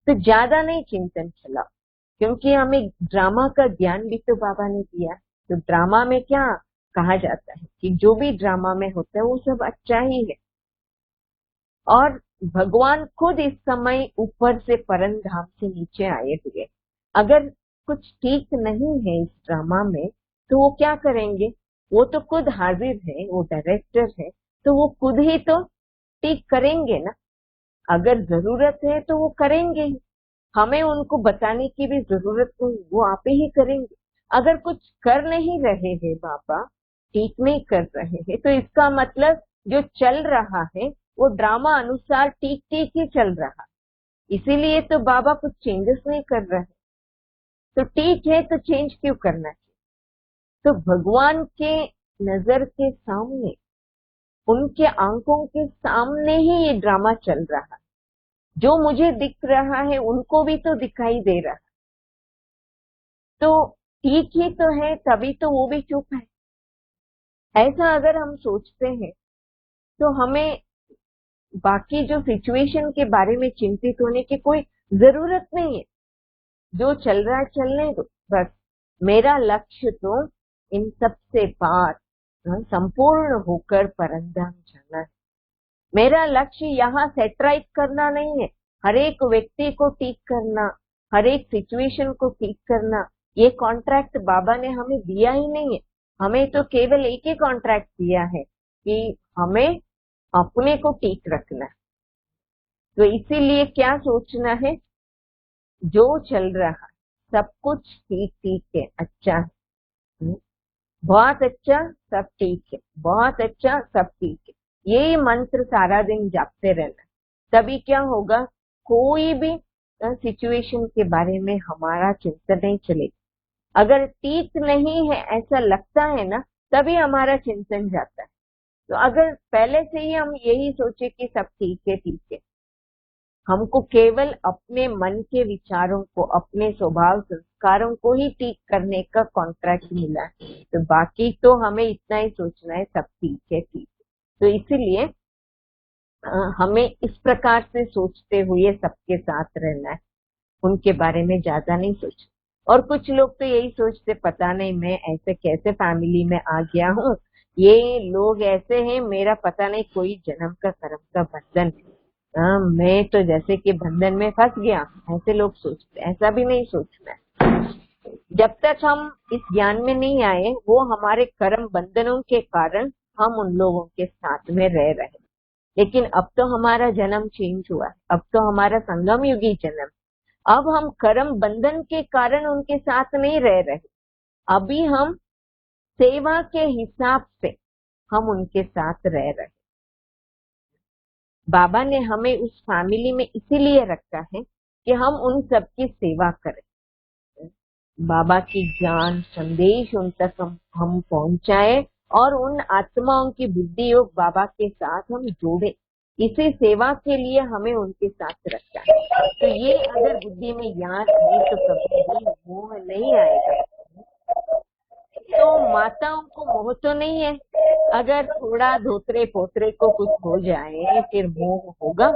तो ज्यादा नहीं चिंतन चलाओ, क्योंकि हमें ड्रामा का ज्ञान भी तो बाबा ने दिया। तो ड्रामा में क्या, कहा जाता है कि जो भी ड्रामा में होता है वो सब अच्छा ही है। और भगवान खुद इस समय ऊपर से परम धाम से नीचे आए हुए, अगर कुछ ठीक नहीं है इस ड्रामा में तो वो क्या करेंगे? वो तो खुद हाजिर है, वो डायरेक्टर है, तो वो खुद ही तो ठीक करेंगे ना। अगर जरूरत है तो वो करेंगे ही, हमें उनको बताने की भी जरूरत नहीं, वो आप ही करेंगे। अगर कुछ कर नहीं रहे हैं बाबा, ठीक नहीं कर रहे हैं, तो इसका मतलब जो चल रहा है वो ड्रामा अनुसार ठीक ठीक ही चल रहा है, इसीलिए तो बाबा कुछ चेंजेस नहीं कर रहे। तो ठीक है तो चेंज क्यों करना चाहिए? तो भगवान के नजर के सामने, उनके आंखों के सामने ही ये ड्रामा चल रहा है। जो मुझे दिख रहा है उनको भी तो दिखाई दे रहा है, तो ठीक ही तो है, तभी तो वो भी चुप है। ऐसा अगर हम सोचते हैं तो हमें बाकी जो सिचुएशन के बारे में चिंतित होने की कोई जरूरत नहीं है। जो चल रहा है चलने दो, बस मेरा लक्ष्य तो इन सब से पार संपूर्ण होकर परमधाम जाना है। मेरा लक्ष्य यहाँ सेटराइट करना नहीं है, हर एक व्यक्ति को ठीक करना, हर एक सिचुएशन को ठीक करना। ये कॉन्ट्रैक्ट बाबा ने हमें दिया ही नहीं है। हमें तो केवल एक ही कॉन्ट्रैक्ट दिया है कि हमें अपने को ठीक रखना है। तो इसीलिए क्या सोचना है? जो चल रहा है सब कुछ ठीक ठीक है, अच्छा है, बहुत अच्छा, सब ठीक है, बहुत अच्छा, सब ठीक है। यही मंत्र सारा दिन जापते रहना, तभी क्या होगा? कोई भी सिचुएशन के बारे में हमारा चिंतन नहीं चलेगा। अगर ठीक नहीं है ऐसा लगता है ना, तभी हमारा चिंतन जाता है। तो अगर पहले से ही हम यही सोचे कि सब ठीक है ठीक है, हमको केवल अपने मन के विचारों को, अपने स्वभाव संस्कारों को ही ठीक करने का कॉन्ट्रैक्ट मिला है, तो बाकी तो हमें इतना ही सोचना है सब ठीक है ठीक है। तो इसीलिए हमें इस प्रकार से सोचते हुए सबके साथ रहना है, उनके बारे में ज्यादा नहीं सोचना। और कुछ लोग तो यही सोचते, पता नहीं मैं ऐसे कैसे फैमिली में आ गया हूँ, ये लोग ऐसे हैं, मेरा पता नहीं कोई जन्म का कर्म का बंधन है, मैं तो जैसे कि बंधन में फंस गया, ऐसे लोग सोचते। ऐसा भी नहीं सोचना है। जब तक हम इस ज्ञान में नहीं आए, वो हमारे कर्म बंधनों के कारण हम उन लोगों के साथ में रह रहे। लेकिन अब तो हमारा जन्म चेंज हुआ है, अब तो हमारा संगम युगी जन्म, अब हम कर्म बंधन के कारण उनके साथ नहीं रह रहे। अभी हम सेवा के हिसाब से हम उनके साथ रह रहे। बाबा ने हमें उस फैमिली में इसीलिए रखा है कि हम उन सबकी सेवा करें, बाबा की ज्ञान संदेश उन तक हम पहुंचाए और उन आत्माओं की बुद्धि योग बाबा के साथ हम जोड़े। इसी सेवा के लिए हमें उनके साथ रखा है। तो ये अगर बुद्धि में याद है तो कभी भी मोह नहीं आएगा। तो माताओं को मोह तो नहीं है, अगर थोड़ा धोतरे पोतरे को कुछ हो जाए फिर मोह होगा।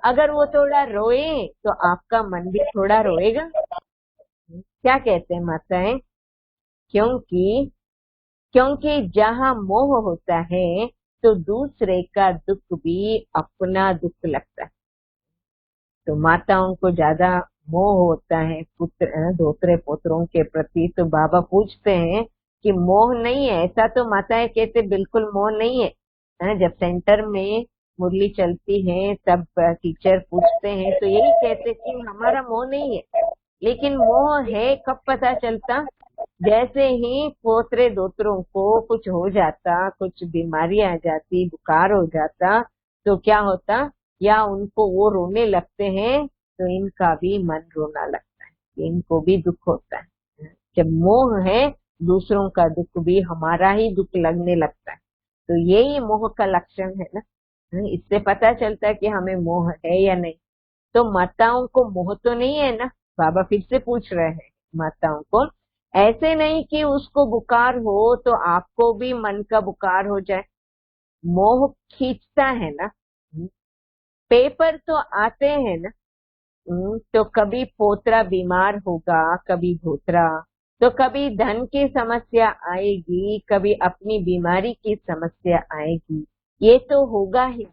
अगर वो थोड़ा रोए तो आपका मन भी थोड़ा रोएगा। क्या कहते हैं माताएं? क्योंकि क्योंकि जहाँ मोह होता है तो दूसरे का दुख भी अपना दुख लगता है। तो माताओं को ज्यादा मोह होता है पुत्र धोतरे पुत्रों के प्रति। तो बाबा पूछते हैं कि मोह नहीं है? ऐसा तो माताएं कहते बिल्कुल मोह नहीं है। जब सेंटर में मुरली चलती है तब टीचर पूछते हैं तो यही कहते कि हमारा मोह नहीं है। लेकिन मोह है कब पता चलता? जैसे ही पोतरे दोतरों को कुछ हो जाता, कुछ बीमारी आ जाती, बुखार हो जाता, तो क्या होता? या उनको वो रोने लगते हैं तो इनका भी मन रोना लगता है, इनको भी दुख होता है। जब मोह है दूसरों का दुख भी हमारा ही दुख लगने लगता है। तो यही मोह का लक्षण है ना। इससे पता चलता है कि हमें मोह है या नहीं। तो माताओं को मोह तो नहीं है ना? बाबा फिर से पूछ रहे हैं माताओं को। ऐसे नहीं कि उसको बुखार हो तो आपको भी मन का बुखार हो जाए। मोह खींचता है ना। पेपर तो आते हैं ना। तो कभी पोतरा बीमार होगा, कभी धोतरा, तो कभी धन की समस्या आएगी, कभी अपनी बीमारी की समस्या आएगी, ये तो होगा ही।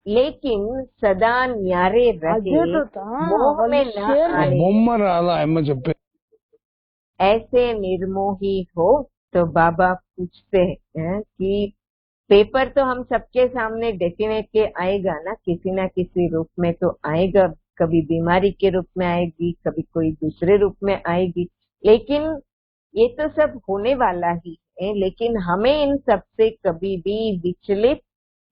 लेकिन सदा न्यारे रहे, मोह में न आए, బొమ్మ రాదా అమ్మ చెప్పే ऐसे निर्मोही हो। तो बाबा पूछते हैं कि पेपर तो हम सबके सामने डेफिनेटली आएगा ना किसी रूप में तो आएगा। कभी बीमारी के रूप में आएगी, कभी कोई दूसरे रूप में आएगी, लेकिन ये तो सब होने वाला ही है। लेकिन हमें इन सब से कभी भी विचलित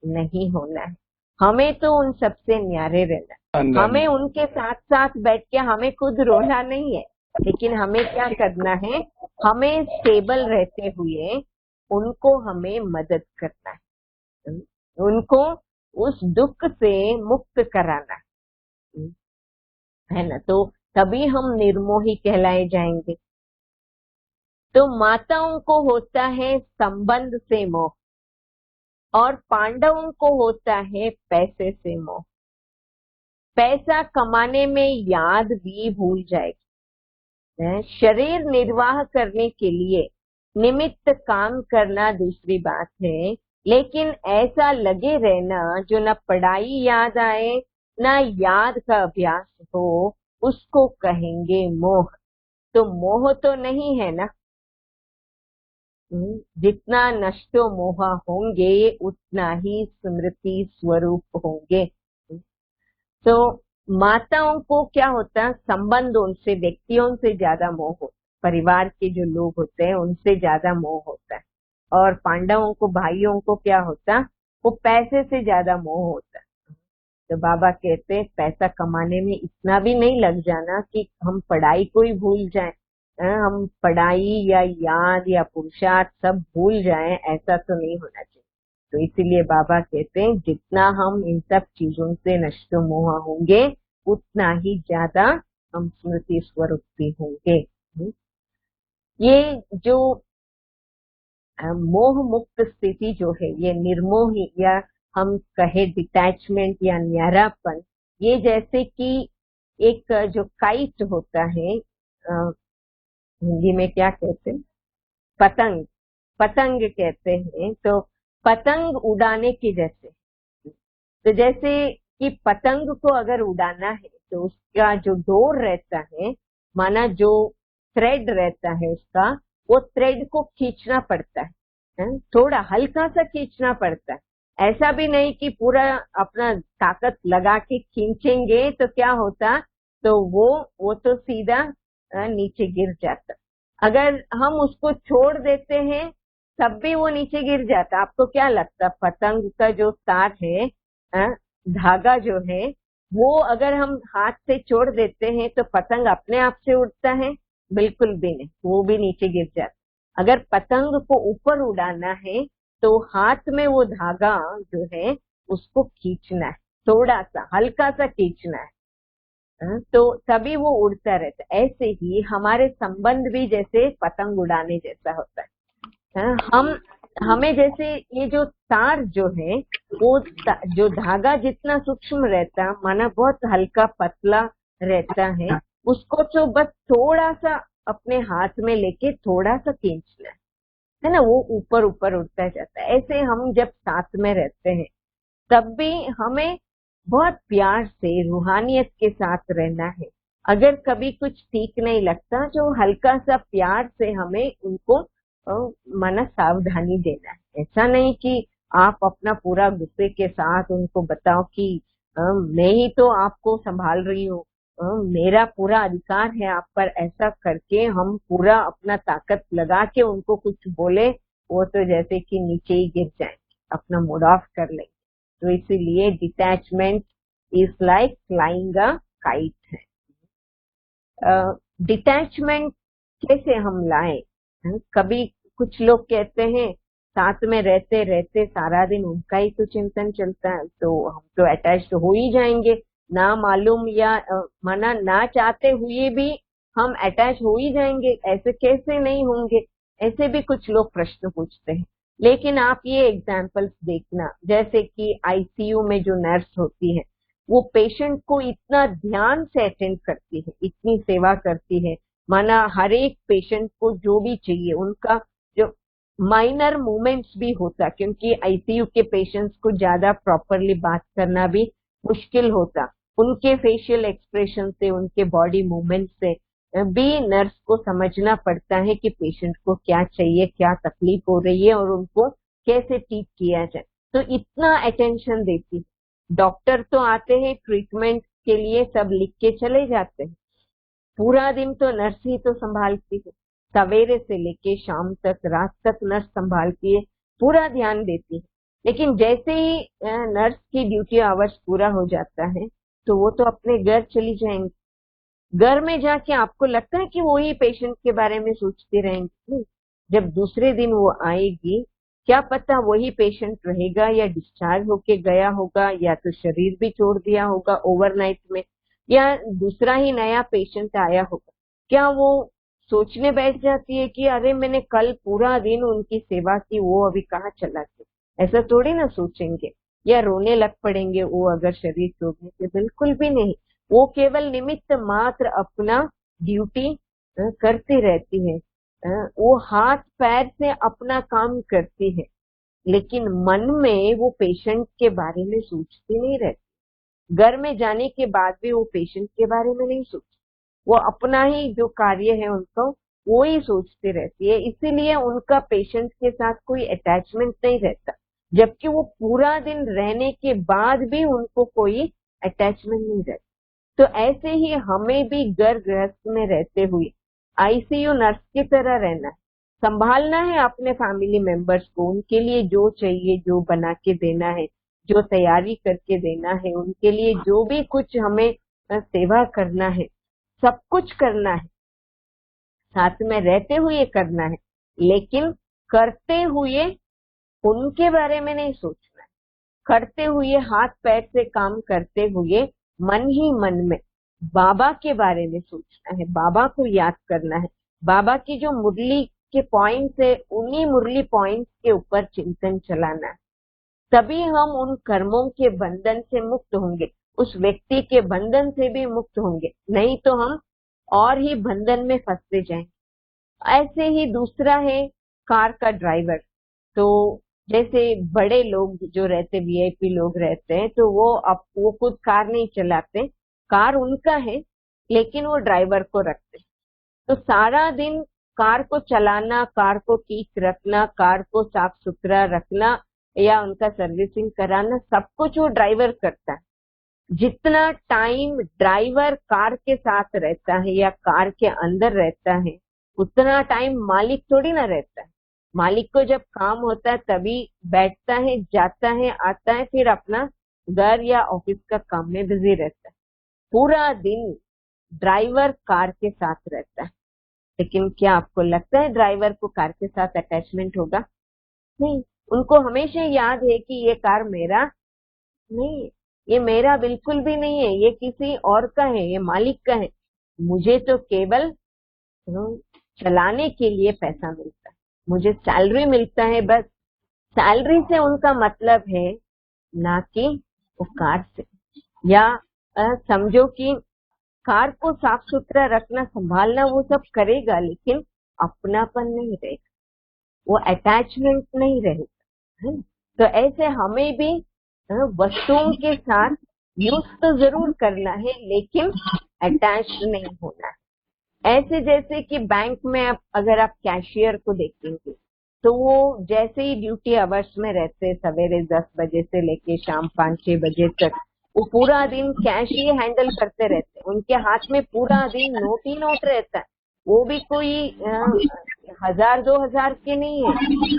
नहीं होना है, हमें तो उन सबसे न्यारे रहना है। हमें उनके साथ साथ बैठ के हमें खुद रोना नहीं है, लेकिन हमें क्या करना है, हमें स्टेबल रहते हुए उनको हमें मदद करना है, उनको उस दुख से मुक्त कराना है ना। तो तभी हम निर्मोही कहलाए जाएंगे। तो माताओं को होता है संबंध से मोह, और पांडवों को होता है पैसे से मोह। पैसा कमाने में याद भी भूल जाएगी। शरीर निर्वाह करने के लिए निमित्त काम करना दूसरी बात है, लेकिन ऐसा लगे रहना जो न पढ़ाई याद आए न याद का अभ्यास हो, उसको कहेंगे मोह। तो मोह तो नहीं है ना। जितना नष्टो मोहा होंगे उतना ही स्मृति स्वरूप होंगे। तो माताओं को क्या होता है, संबंधों से, व्यक्तियों से ज्यादा मोह होता है, परिवार के जो लोग होते हैं उनसे ज्यादा मोह होता है। और पांडवों को, भाइयों को क्या होता, वो पैसे से ज्यादा मोह होता है। तो बाबा कहते हैं पैसा कमाने में इतना भी नहीं लग जाना कि हम पढ़ाई को ही भूल जाएं। हम पढ़ाई या याद या पुरुषार्थ सब भूल जाएं, ऐसा तो नहीं होना चाहिए। तो इसीलिए बाबा कहते हैं जितना हम इन सब चीजों से नष्टो मोह होंगे उतना ही ज्यादा हम स्मृति स्वरूप भी होंगे। ये जो मोह मुक्त स्थिति जो है, ये निर्मोही या हम कहे डिटैचमेंट या न्यारापन, ये जैसे कि एक जो काइट होता है, हिंदी में क्या कहते हैं, पतंग, पतंग कहते हैं। तो पतंग उड़ाने की जैसे, तो जैसे कि पतंग को अगर उड़ाना है तो उसका जो डोर रहता है, माना जो थ्रेड रहता है उसका, वो थ्रेड को खींचना पड़ता है, थोड़ा हल्का सा खींचना पड़ता है। ऐसा भी नहीं कि पूरा अपना ताकत लगा के खींचेंगे तो क्या होता, तो वो तो सीधा नीचे गिर जाता। अगर हम उसको छोड़ देते हैं तब भी वो नीचे गिर जाता। आपको क्या लगता, पतंग का जो तार है, धागा जो है, वो अगर हम हाथ से छोड़ देते हैं तो पतंग अपने आप से उड़ता है? बिल्कुल भी नहीं, वो भी नीचे गिर जाता। अगर पतंग को ऊपर उड़ाना है तो हाथ में वो धागा जो है उसको खींचना है, थोड़ा सा हल्का सा खींचना है, तो तभी वो उड़ता रहता है। ऐसे ही हमारे संबंध भी जैसे पतंग उड़ाने जैसा होता है। हमें जैसे ये जो तार जो है, वो जो धागा जितना सूक्ष्म रहता, माना बहुत हल्का पतला रहता है, उसको तो बस थोड़ा सा अपने हाथ में लेके थोड़ा सा खींचना है ना, वो ऊपर ऊपर उड़ता जाता है। ऐसे हम जब साथ में रहते हैं तब भी हमें बहुत प्यार से रूहानियत के साथ रहना है। अगर कभी कुछ ठीक नहीं लगता, जो हल्का सा प्यार से हमें उनको माना सावधानी देना है। ऐसा नहीं कि आप अपना पूरा गुस्से के साथ उनको बताओ कि मैं ही तो आपको संभाल रही हूँ, मेरा पूरा अधिकार है आप पर। ऐसा करके हम पूरा अपना ताकत लगा के उनको कुछ बोले, वो तो जैसे कि नीचे ही गिर जाएंगे, अपना मूड ऑफ कर लेंगे। तो इसीलिए detachment is like flying a kite है। डिटैचमेंट कैसे हम लाए? कभी कुछ लोग कहते हैं साथ में रहते रहते सारा दिन उनका ही तो चिंतन चलता है, तो हम तो अटैच हो ही जाएंगे, ना मालूम या माना ना चाहते हुए भी हम अटैच हो ही जाएंगे। ऐसे कैसे नहीं होंगे? ऐसे भी कुछ लोग प्रश्न पूछते हैं। लेकिन आप ये एग्जाम्पल्स देखना, जैसे कि आईसीयू में जो नर्स होती है, वो पेशेंट को इतना ध्यान से अटेंड करती है, इतनी सेवा करती है, माना हर एक पेशेंट को जो भी चाहिए, उनका जो माइनर मूवमेंट्स भी होता, क्योंकि आईसीयू के पेशेंट्स को ज्यादा प्रॉपरली बात करना भी मुश्किल होता, उनके फेशियल एक्सप्रेशन से, उनके बॉडी मूवमेंट से भी नर्स को समझना पड़ता है कि पेशेंट को क्या चाहिए, क्या तकलीफ हो रही है और उनको कैसे ठीक किया जाए। तो इतना अटेंशन देती। डॉक्टर तो आते हैं ट्रीटमेंट के लिए, सब लिख के चले जाते हैं, पूरा दिन तो नर्स ही तो संभालती है, सवेरे से लेके शाम तक, रात तक नर्स संभालती है, पूरा ध्यान देती है। लेकिन जैसे ही नर्स की ड्यूटी आवर्स पूरा हो जाता है तो वो तो अपने घर चली जाएंगी। घर में जाके आपको लगता है कि वो ही पेशेंट के बारे में सोचती रहेंगी? नहीं। जब दूसरे दिन वो आएगी, क्या पता वही पेशेंट रहेगा या डिस्चार्ज होके गया होगा, या तो शरीर भी छोड़ दिया होगा ओवरनाइट में, या दूसरा ही नया पेशेंट आया होगा। क्या वो सोचने बैठ जाती है कि अरे मैंने कल पूरा दिन उनकी सेवा की, वो अभी कहाँ चला गया? ऐसा थोड़ी ना सोचेंगे, या रोने लग पड़ेंगे वो अगर शरीर छोड़ने के? बिल्कुल भी नहीं। वो केवल निमित्त मात्र अपना ड्यूटी करती रहती है। वो हाथ पैर से अपना काम करती है, लेकिन मन में वो पेशेंट के बारे में सोचती नहीं रहती। घर में जाने के बाद भी वो पेशेंट के बारे में नहीं सोचती, वो अपना ही जो कार्य है उनका वो ही सोचती रहती है। इसीलिए उनका पेशेंट के साथ कोई अटैचमेंट नहीं रहता, जबकि वो पूरा दिन रहने के बाद भी उनको कोई अटैचमेंट नहीं रहता। तो ऐसे ही हमें भी घर गृहस्थ में रहते हुए आईसीयू नर्स की तरह रहना है, संभालना है अपने फैमिली मेंबर्स को, उनके लिए जो चाहिए, जो बना के देना है, जो तैयारी करके देना है, उनके लिए जो भी कुछ हमें सेवा करना है, सब कुछ करना है, साथ में रहते हुए करना है। लेकिन करते हुए उनके बारे में नहीं सोचना है, करते हुए हाथ पैर से काम करते हुए मन ही मन में बाबा के बारे में सोचना है, बाबा को याद करना है, बाबा की जो मुरली के पॉइंट्स है उन्हीं मुरली पॉइंट्स के ऊपर चिंतन चलाना है। तभी हम उन कर्मों के बंधन से मुक्त होंगे, उस व्यक्ति के बंधन से भी मुक्त होंगे, नहीं तो हम और ही बंधन में फंसते जाएंगे। ऐसे ही दूसरा है कार का ड्राइवर। तो जैसे बड़े लोग जो रहते, वीआईपी लोग रहते हैं, तो वो खुद कार नहीं चलाते, कार उनका है, लेकिन वो ड्राइवर को रखते। तो सारा दिन कार को चलाना, कार को ठीक रखना, कार को साफ सुथरा रखना या उनका सर्विसिंग कराना, सब कुछ वो ड्राइवर करता है। जितना टाइम ड्राइवर कार के साथ रहता है या कार के अंदर रहता है, उतना टाइम मालिक थोड़ी ना रहता है। मालिक को जब काम होता है तभी बैठता है, जाता है, आता है, फिर अपना घर या ऑफिस का काम में बिजी रहता है। पूरा दिन ड्राइवर कार के साथ रहता है। लेकिन क्या आपको लगता है ड्राइवर को कार के साथ अटैचमेंट होगा? नहीं। उनको हमेशा याद है कि ये कार मेरा नहीं, ये मेरा बिल्कुल भी नहीं है, ये किसी और का है, ये मालिक का है। मुझे तो केवल चलाने के लिए पैसा मिलता है, मुझे सैलरी मिलता है, बस। सैलरी से उनका मतलब है, ना कि वो कार से। या समझो कि कार को साफ सुथरा रखना, संभालना वो सब करेगा, लेकिन अपनापन नहीं रहेगा, वो अटैचमेंट नहीं रहेगा, है ना? तो ऐसे हमें भी वस्तुओं के साथ यूज तो जरूर करना है, लेकिन अटैच नहीं होना है। ऐसे जैसे कि बैंक में अगर आप कैशियर को देखेंगे, तो वो जैसे ही ड्यूटी आवर्स में रहते, सवेरे 10 बजे से लेके शाम 5-6 बजे तक, वो पूरा दिन कैश ही हैंडल करते रहते, उनके हाथ में पूरा दिन नोट ही नोट रहता है। वो भी कोई 1000-2000 के नहीं है,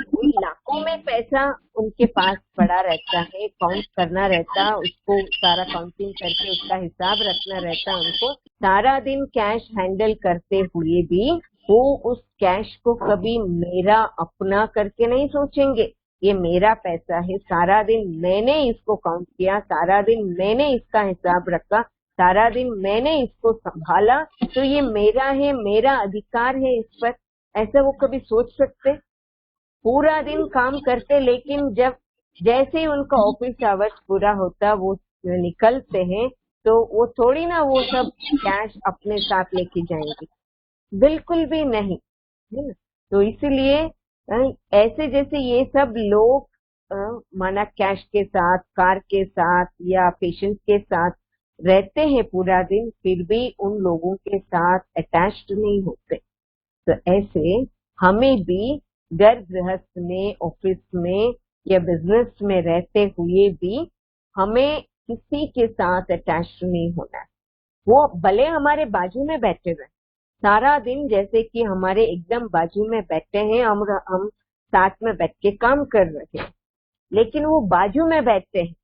कोई लाखों में पैसा उनके पास पड़ा रहता है, काउंट करना रहता है, उसको सारा काउंटिंग करके उसका हिसाब रखना रहता है उनको। सारा दिन कैश हैंडल करते हुए भी वो उस कैश को कभी मेरा अपना करके नहीं सोचेंगे, ये मेरा पैसा है, सारा दिन मैंने इसको काउंट किया, सारा दिन मैंने इसका हिसाब रखा, सारा दिन मैंने इसको संभाला, तो ये मेरा है, मेरा अधिकार है इस पर। ऐसा वो कभी सोच सकते? पूरा दिन काम करते, लेकिन जब जैसे ही उनका ऑफिस आवर्स पूरा होता, वो निकलते हैं, तो वो थोड़ी ना वो सब कैश अपने साथ लेके जाएंगे। बिल्कुल भी नहीं, है ना। तो इसीलिए ऐसे जैसे ये सब लोग माना कैश के साथ, कार के साथ या पेशेंट के साथ रहते हैं पूरा दिन, फिर भी उन लोगों के साथ अटैच्ड नहीं होते। तो ऐसे हमें भी घर गृहस्थ में, ऑफिस में या बिजनेस में रहते हुए भी हमें किसी के साथ अटैच्ड नहीं होना है। वो भले हमारे बाजू में बैठे हुए सारा दिन, जैसे कि हमारे एकदम बाजू में बैठे हैं, हम साथ में बैठ के काम कर रहे हैं, लेकिन वो बाजू में बैठते हैं,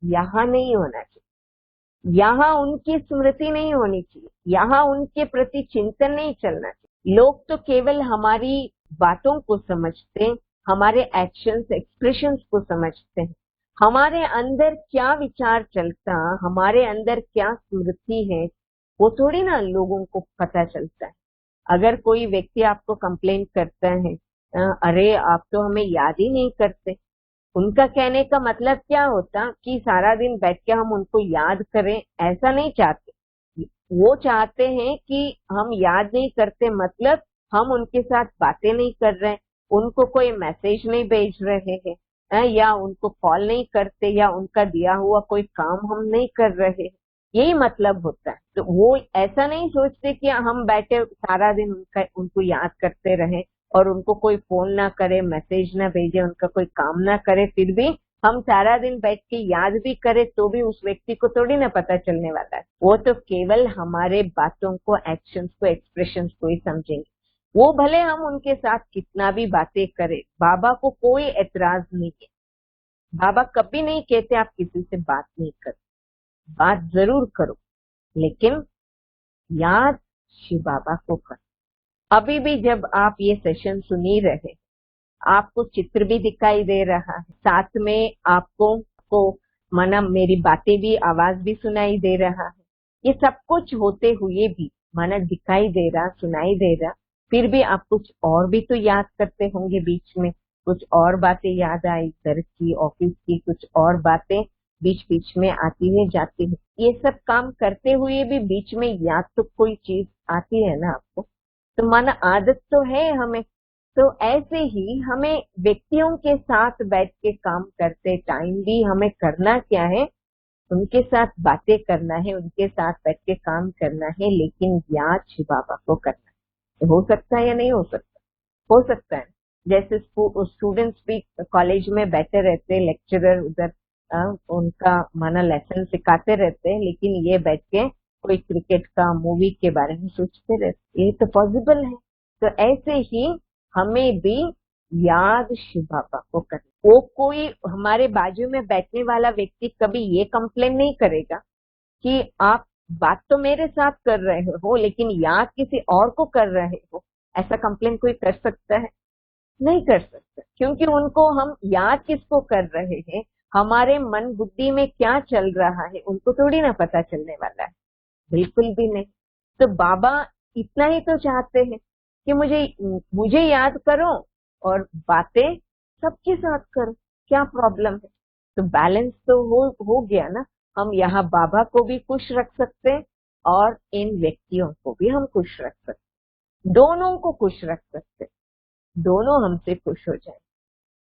यहाँ नहीं होना चाहिए। यहाँ उनकी स्मृति नहीं होनी चाहिए, यहाँ उनके प्रति चिंतन नहीं चलना चाहिए। लोग तो केवल हमारी बातों को समझते हैं, हमारे एक्शंस एक्सप्रेशंस को समझते हैं। हमारे अंदर क्या विचार चलता, हमारे अंदर क्या स्मृति है, वो थोड़ी ना लोगों को पता चलता है। अगर कोई व्यक्ति आपको कंप्लेंट करता है, अरे आप तो हमें याद ही नहीं करते, उनका कहने का मतलब क्या होता कि सारा दिन बैठ के हम उनको याद करें, ऐसा नहीं चाहते। वो चाहते हैं कि हम याद नहीं करते, मतलब हम उनके साथ बातें नहीं कर रहे हैं, उनको कोई मैसेज नहीं भेज रहे हैं, या उनको कॉल नहीं करते, या उनका दिया हुआ कोई काम हम नहीं कर रहे हैं। यही मतलब होता है। तो वो ऐसा नहीं सोचते कि हम बैठे सारा दिन उनको याद करते रहे और उनको कोई फोन ना करे, मैसेज ना भेजे, उनका कोई काम ना करे, फिर भी हम सारा दिन बैठ के याद भी करें तो भी उस व्यक्ति को थोड़ी ना पता चलने वाला है। वो तो केवल हमारे बातों को, एक्शंस को, एक्सप्रेशंस को ही समझेंगे। वो भले हम उनके साथ कितना भी बातें करें, बाबा को कोई एतराज नहीं है। बाबा कभी नहीं कहते आप किसी से बात नहीं करो, बात जरूर करो, लेकिन याद शिव बाबा को करो। अभी भी जब आप ये सेशन सुन ही रहे, आपको चित्र भी दिखाई दे रहा है, साथ में आपको को माना मेरी बातें भी, आवाज भी सुनाई दे रहा है। ये सब कुछ होते हुए भी माना दिखाई दे रहा, सुनाई दे रहा, फिर भी आप कुछ और भी तो याद करते होंगे। बीच में कुछ और बातें याद आई, घर की, ऑफिस की, कुछ और बातें बीच बीच में आती है जाती है। ये सब काम करते हुए भी बीच में याद तो कोई चीज आती है ना आपको। तो माना आदत तो है हमें। तो ऐसे ही हमें व्यक्तियों के साथ बैठ के काम करते टाइम भी हमें करना क्या है, उनके साथ बातें करना है, उनके साथ बैठ के काम करना है, लेकिन याद शिव बाबा को करना है। तो हो सकता है या नहीं हो सकता? हो सकता है। जैसे स्टूडेंट्स भी कॉलेज में बैठे रहते, लेक्चरर उधर उनका माना लेसन सिखाते रहते हैं, लेकिन ये बैठ के कोई क्रिकेट का, मूवी के बारे में सोचते रहते, ये तो पॉसिबल है। तो ऐसे ही हमें भी याद शिव बाबा को करना। वो कोई हमारे बाजू में बैठने वाला व्यक्ति कभी ये कंप्लेन नहीं करेगा कि आप बात तो मेरे साथ कर रहे हो लेकिन याद किसी और को कर रहे हो। ऐसा कंप्लेन कोई कर सकता है? नहीं कर सकता, क्योंकि उनको हम याद किसको कर रहे हैं, हमारे मन बुद्धि में क्या चल रहा है, उनको थोड़ी ना पता चलने वाला है। बिल्कुल भी नहीं। तो बाबा इतना ही तो चाहते हैं कि मुझे मुझे याद करो और बातें सबके साथ करो, क्या प्रॉब्लम है? तो बैलेंस तो हो गया ना। हम यहाँ बाबा को भी खुश रख सकते हैं और इन व्यक्तियों को भी हम खुश रख सकते, दोनों को खुश रख सकते, दोनों हमसे खुश हो जाए।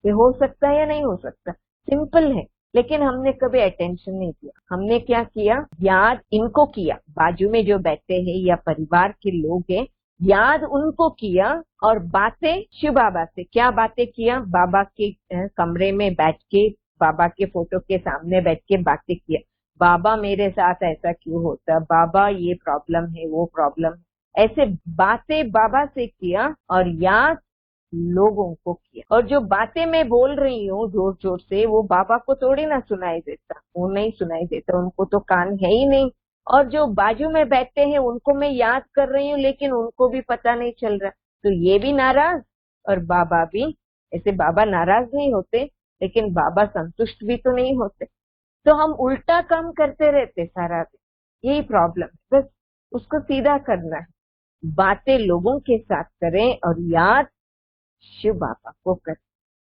ये हो सकता है या नहीं हो सकता? सिंपल है। लेकिन हमने कभी अटेंशन नहीं दिया। हमने क्या किया, याद इनको किया, बाजू में जो बैठे हैं या परिवार के लोग हैं, याद उनको किया और बातें शिव बाबा से क्या बातें किया, बाबा के कमरे में बैठ के, बाबा के फोटो के सामने बैठ के बातें किया। बाबा मेरे साथ ऐसा क्यों होता, बाबा ये प्रॉब्लम है, वो प्रॉब्लम है, ऐसे बातें बाबा से किया और याद लोगों को किया। और जो बातें मैं बोल रही हूँ जोर जोर से, वो बाबा को थोड़ी ना सुनाई देता, वो नहीं सुनाई देता, उनको तो कान है ही नहीं। और जो बाजू में बैठते हैं उनको मैं याद कर रही हूँ लेकिन उनको भी पता नहीं चल रहा, तो ये भी नाराज और बाबा भी। ऐसे बाबा नाराज नहीं होते लेकिन बाबा संतुष्ट भी तो नहीं होते। तो हम उल्टा काम करते रहते सारा दिन, यही प्रॉब्लम है। बस उसको सीधा करना है, बातें लोगों के साथ करें और याद शिव बाबा को कर।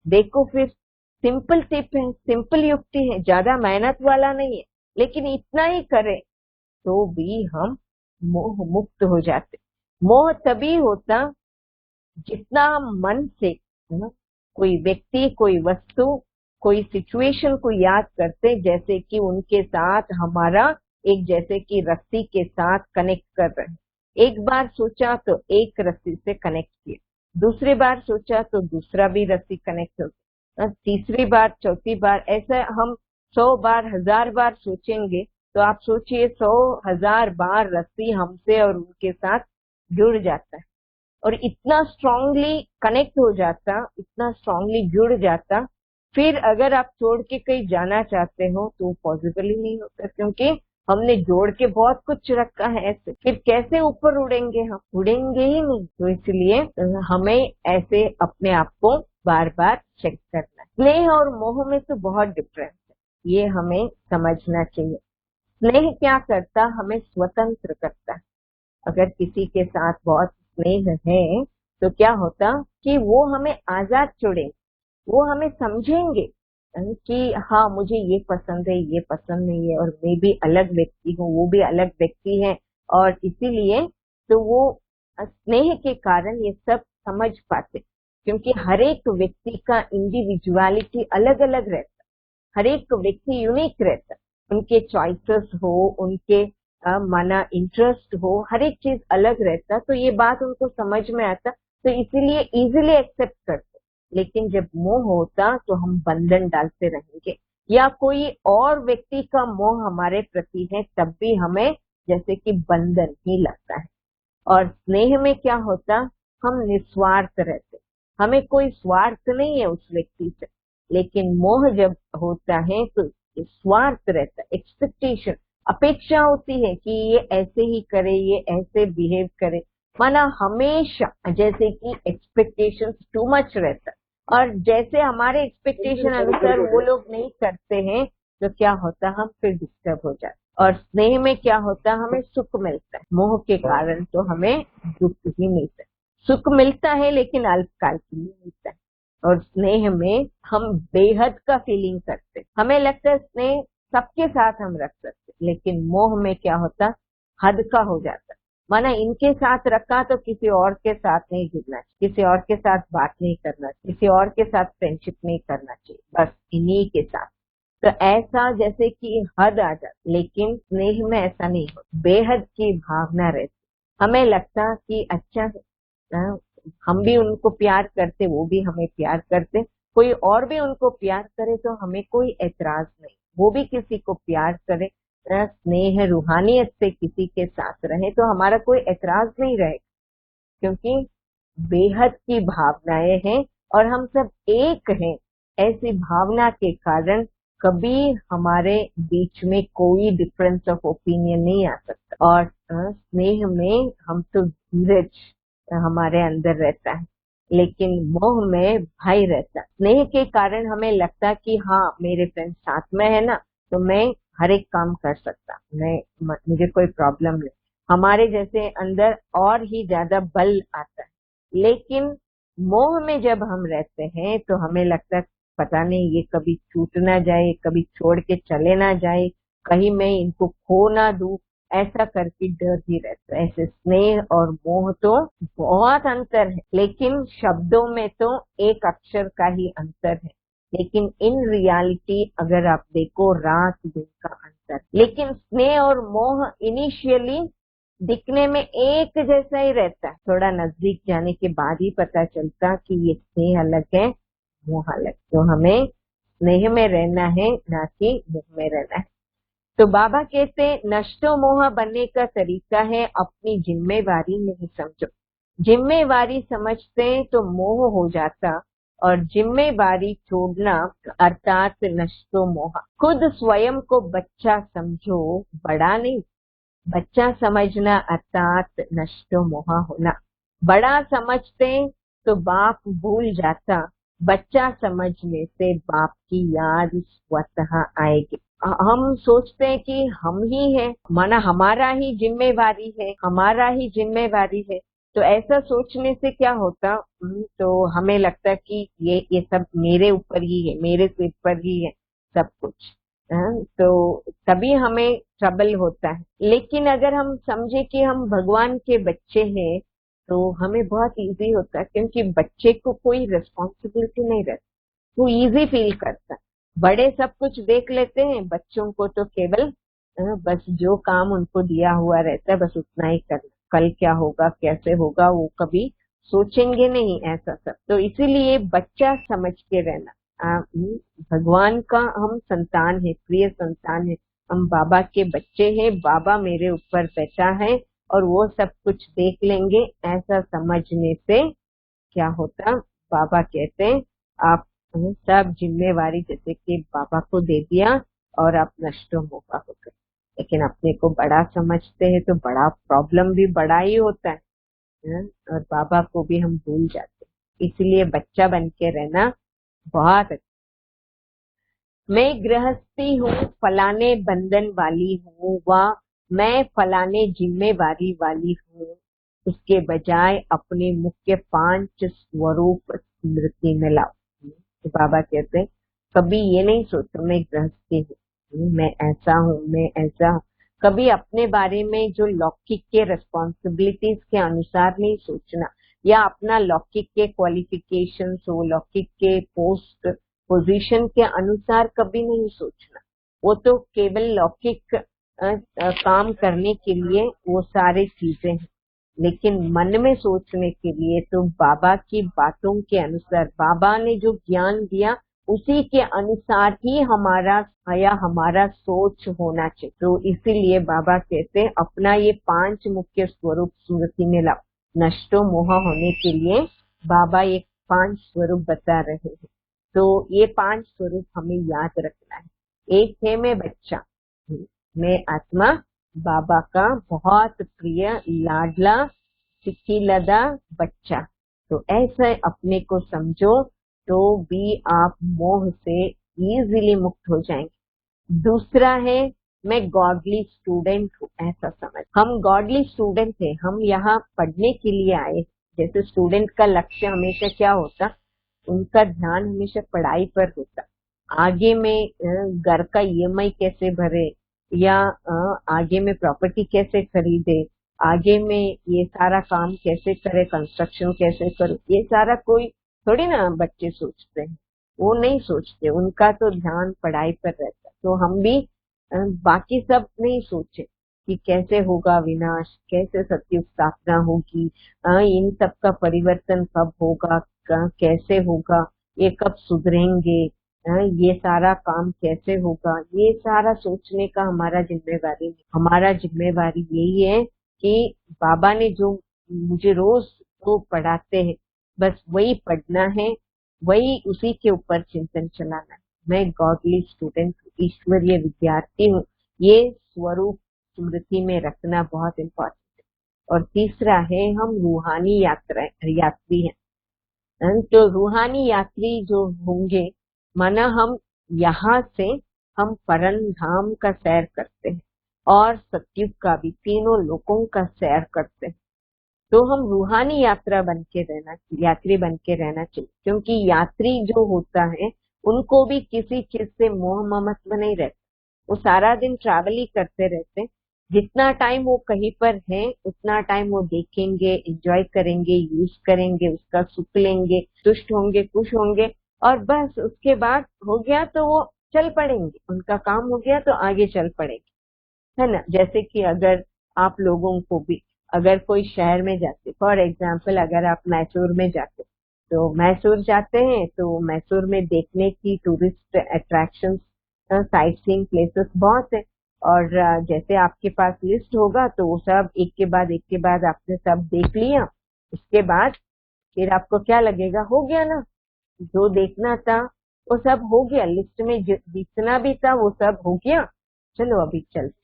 देखो फिर, सिंपल टिप है, सिंपल युक्ति है, ज्यादा मेहनत वाला नहीं है, लेकिन इतना ही करें तो भी हम मोह मुक्त हो जाते। मोह तभी होता जितना हम मन से कोई व्यक्ति, कोई वस्तु, कोई सिचुएशन को याद करते, जैसे कि उनके साथ हमारा एक, जैसे कि रस्सी के साथ कनेक्ट कर रहे हैं। एक बार सोचा तो एक रस्सी से कनेक्ट किया, दूसरी बार सोचा तो दूसरा भी रस्सी कनेक्ट हो गया, तीसरी बार, चौथी बार, ऐसा हम 100 बार, 1000 बार सोचेंगे तो आप सोचिए 100,000 बार रस्सी हमसे और उनके साथ जुड़ जाता है और इतना स्ट्रांगली कनेक्ट हो जाता, इतना स्ट्रांगली जुड़ जाता। फिर अगर आप छोड़ के कहीं जाना चाहते हो तो पॉसिबल ही नहीं होता, क्योंकि हमने जोड़ के बहुत कुछ रखा है ऐसे। फिर कैसे ऊपर उड़ेंगे? हम उड़ेंगे ही नहीं। तो इसलिए हमें ऐसे अपने आप को बार बार चेक करना है। स्नेह और मोह में तो बहुत डिफरेंस है, ये हमें समझना चाहिए। स्नेह क्या करता? हमें स्वतंत्र करता है। अगर किसी के साथ बहुत स्नेह है तो क्या होता कि वो हमें आजाद छोड़े, वो हमें समझेंगे कि हाँ मुझे ये पसंद है, ये पसंद नहीं है, और मैं भी अलग व्यक्ति हूँ, वो भी अलग व्यक्ति है, और इसीलिए तो वो स्नेह के कारण ये सब समझ पाते, क्योंकि हर एक व्यक्ति का इंडिविजुअलिटी अलग अलग रहता, हर एक व्यक्ति यूनिक रहता, उनके चॉइसेस हो, उनके माना इंटरेस्ट हो, हर एक चीज अलग रहता, तो ये बात उनको समझ में आता, तो इसीलिए इजीली एक्सेप्ट करते। लेकिन जब मोह होता तो हम बंधन डालते रहेंगे, या कोई और व्यक्ति का मोह हमारे प्रति है तब भी हमें जैसे कि बंधन ही लगता है। और स्नेह में क्या होता? हम निस्वार्थ रहते, हमें कोई स्वार्थ नहीं है उस व्यक्ति से। लेकिन मोह जब होता है तो स्वार्थ रहता है, एक्सपेक्टेशन, अपेक्षा होती है कि ये ऐसे ही करे, ये ऐसे बिहेव करे, माना हमेशा जैसे कि एक्सपेक्टेशन टू मच रहता है, और जैसे हमारे एक्सपेक्टेशन अनुसार वो लोग नहीं करते हैं तो क्या होता? हम फिर डिस्टर्ब हो जाते। और स्नेह में क्या होता? हमें सुख मिलता है, मोह के कारण तो हमें दुख ही मिलता है। सुख मिलता है लेकिन अल्पकाल के लिए मिलता है, और स्नेह में हम बेहद का फीलिंग करते, हमें लगता है स्नेह सबके साथ हम रख सकते, लेकिन मोह में क्या होता? हद का हो जाता, माना इनके साथ रखा तो किसी और के साथ नहीं जुड़ना चाहिए, किसी और के साथ बात नहीं करना चाहिए, किसी और के साथ फ्रेंडशिप नहीं करना चाहिए, बस इन्हीं के साथ। तो ऐसा जैसे कि हद आ जाती, लेकिन स्नेह में ऐसा नहीं होता, बेहद की भावना रहती, हमें लगता कि अच्छा है, हम भी उनको प्यार करते, वो भी हमें प्यार करते, कोई और भी उनको प्यार करे तो हमें कोई एतराज नहीं, वो भी किसी को प्यार करे, स्नेह रूहानियत से किसी के साथ रहे तो हमारा कोई एतराज नहीं रहेगा, क्योंकि बेहद की भावनाएं हैं और हम सब एक हैं। ऐसी भावना के कारण कभी हमारे बीच में कोई डिफरेंस ऑफ ओपिनियन नहीं आ सकता, और स्नेह में हम तो धीरज हमारे अंदर रहता है, लेकिन मोह में भय रहता है। स्नेह के कारण हमें लगता कि हाँ मेरे फ्रेंड साथ में है ना, तो मैं हर एक काम कर सकता, मुझे कोई प्रॉब्लम नहीं, हमारे जैसे अंदर और ही ज्यादा बल आता है। लेकिन मोह में जब हम रहते हैं तो हमें लगता है पता नहीं ये कभी छूट ना जाए, कभी छोड़ के चले ना जाए, कहीं मैं इनको खो ना दूं, ऐसा करके डर ही रहता है। ऐसे स्नेह और मोह तो बहुत अंतर है, लेकिन शब्दों में तो एक अक्षर का ही अंतर है, लेकिन इन रियलिटी अगर आप देखो रात दिन का अंतर। लेकिन स्नेह और मोह इनिशियली दिखने में एक जैसा ही रहता है, थोड़ा नजदीक जाने के बाद ही पता चलता कि ये स्नेह अलग है, मोह अलग। तो हमें स्नेह में रहना है, ना कि मोह में रहना है। तो बाबा कहते नष्टो मोह बनने का तरीका है अपनी जिम्मेवारी नहीं समझो। जिम्मेवारी समझते तो मोह हो जाता, और जिम्मेवारी छोड़ना अर्थात नष्टो मोह। खुद स्वयं को बच्चा समझो, बड़ा नहीं। बच्चा समझना अर्थात नष्टो मोह होना। बड़ा समझते तो बाप भूल जाता, बच्चा समझने से बाप की याद स्वतः आएगी। हम सोचते हैं कि हम ही हैं, माना हमारा ही जिम्मेवारी है, हमारा ही जिम्मेवारी है, तो ऐसा सोचने से क्या होता? तो हमें लगता है कि ये सब मेरे ऊपर ही है, मेरे सिर पर ही है सब कुछ, तो तभी हमें ट्रबल होता है। लेकिन अगर हम समझे कि हम भगवान के बच्चे हैं तो हमें बहुत इजी होता है, क्योंकि बच्चे को कोई रिस्पॉन्सिबिलिटी नहीं रहती, वो इजी फील करता है। बड़े सब कुछ देख लेते हैं, बच्चों को तो केवल बस जो काम उनको दिया हुआ रहता है बस उतना ही करना, कल क्या होगा कैसे होगा वो कभी सोचेंगे नहीं, ऐसा सब। तो इसीलिए बच्चा समझ के रहना। भगवान का हम संतान है, प्रिय संतान है, हम बाबा के बच्चे हैं, बाबा मेरे ऊपर बैठा है और वो सब कुछ देख लेंगे, ऐसा समझने से क्या होता, बाबा कहते हैं आप सब जिम्मेवारी जैसे कि बाबा को दे दिया और आप नष्टो मोहा हो गए। लेकिन अपने को बड़ा समझते हैं तो बड़ा प्रॉब्लम भी बड़ा ही होता है, और बाबा को भी हम भूल जाते हैं। इसलिए बच्चा बन के रहना बहुत अच्छा। मैं गृहस्थी हूँ, फलाने बंधन वाली हूँ, व मैं फलाने जिम्मेवारी वाली हूँ, उसके बजाय अपने मुख्य 5 स्वरूप स्मृति में लाओ। तो बाबा कहते हैं कभी ये नहीं सोचो मैं गृहस्थी हूँ, मैं ऐसा हूँ, मैं ऐसा हूँ। कभी अपने बारे में जो लौकिक के रिस्पॉन्सिबिलिटीज के अनुसार नहीं सोचना, या अपना लौकिक के क्वालिफिकेशन हो, लौकिक के पोस्ट पोजीशन के अनुसार कभी नहीं सोचना। वो तो केवल लौकिक काम करने के लिए वो सारी चीजें हैं, लेकिन मन में सोचने के लिए तो बाबा की बातों के अनुसार, बाबा ने जो ज्ञान दिया उसी के अनुसार ही हमारा सोच होना चाहिए। तो इसीलिए बाबा कहते हैं अपना ये 5 मुख्य स्वरूप स्मृति में लाओ। नष्टो मोह होने के लिए बाबा ये 5 स्वरूप बता रहे हैं। तो ये 5 स्वरूप हमें याद रखना है। एक है मैं बच्चा, मैं आत्मा, बाबा का बहुत प्रिय लाडला चिकीलदा बच्चा। तो ऐसे अपने को समझो तो भी आप मोह से इजीली मुक्त हो जाएंगे। दूसरा है मैं गॉडली स्टूडेंट हूँ, ऐसा समझ। हम गॉडली स्टूडेंट है, हम यहाँ पढ़ने के लिए आए। जैसे स्टूडेंट का लक्ष्य हमेशा क्या होता, उनका ध्यान हमेशा पढ़ाई पर होता। आगे में घर का ईएमआई कैसे भरे, या आगे में प्रॉपर्टी कैसे खरीदे, आगे में ये सारा काम कैसे करे, कंस्ट्रक्शन कैसे करो, ये सारा कोई थोड़ी ना बच्चे सोचते हैं, वो नहीं सोचते, उनका तो ध्यान पढ़ाई पर रहता। तो हम भी बाकी सब नहीं सोचे कि कैसे होगा विनाश, कैसे सत्य स्थापना होगी, इन सब का परिवर्तन कब होगा, कैसे होगा, ये कब सुधरेंगे, ये सारा काम कैसे होगा, ये सारा सोचने का हमारा जिम्मेवारी नहीं। हमारा जिम्मेवारी यही है कि बाबा ने जो मुझे रोज वो पढ़ाते हैं बस वही पढ़ना है, वही उसी के ऊपर चिंतन चलाना है। मैं गॉडली स्टूडेंट, ईश्वरीय विद्यार्थी हूँ, ये स्वरूप स्मृति में रखना बहुत इम्पोर्टेंट है। और तीसरा है हम रूहानी यात्री हैं। तो रूहानी यात्री जो होंगे, माना हम यहाँ से हम परम धाम का सैर करते हैं और सतयुग का भी, तीनों लोकों का सैर करते हैं। तो हम रूहानी यात्री बन के रहना चाहिए, क्योंकि यात्री जो होता है उनको भी किसी चीज से मोह ममत्व नहीं रहता। वो सारा दिन ट्रैवल ही करते रहते हैं। जितना टाइम वो कहीं पर है उतना टाइम वो देखेंगे, एंजॉय करेंगे, यूज करेंगे, उसका सुख लेंगे, तुष्ट होंगे, खुश होंगे, और बस उसके बाद हो गया तो वो चल पड़ेंगे, उनका काम हो गया तो आगे चल पड़ेंगे, है ना। जैसे कि अगर आप लोगों को भी अगर कोई शहर में जाते, फॉर एग्जाम्पल अगर आप मैसूर में जाते, तो मैसूर जाते हैं तो मैसूर में देखने की tourist attraction, sight seeing places बहुत है। और जैसे आपके पास लिस्ट होगा तो वो सब एक के बाद आपने सब देख लिया, उसके बाद फिर आपको क्या लगेगा, हो गया ना, जो देखना था वो सब हो गया, लिस्ट में जितना भी था वो सब हो गया, चलो अभी चलते।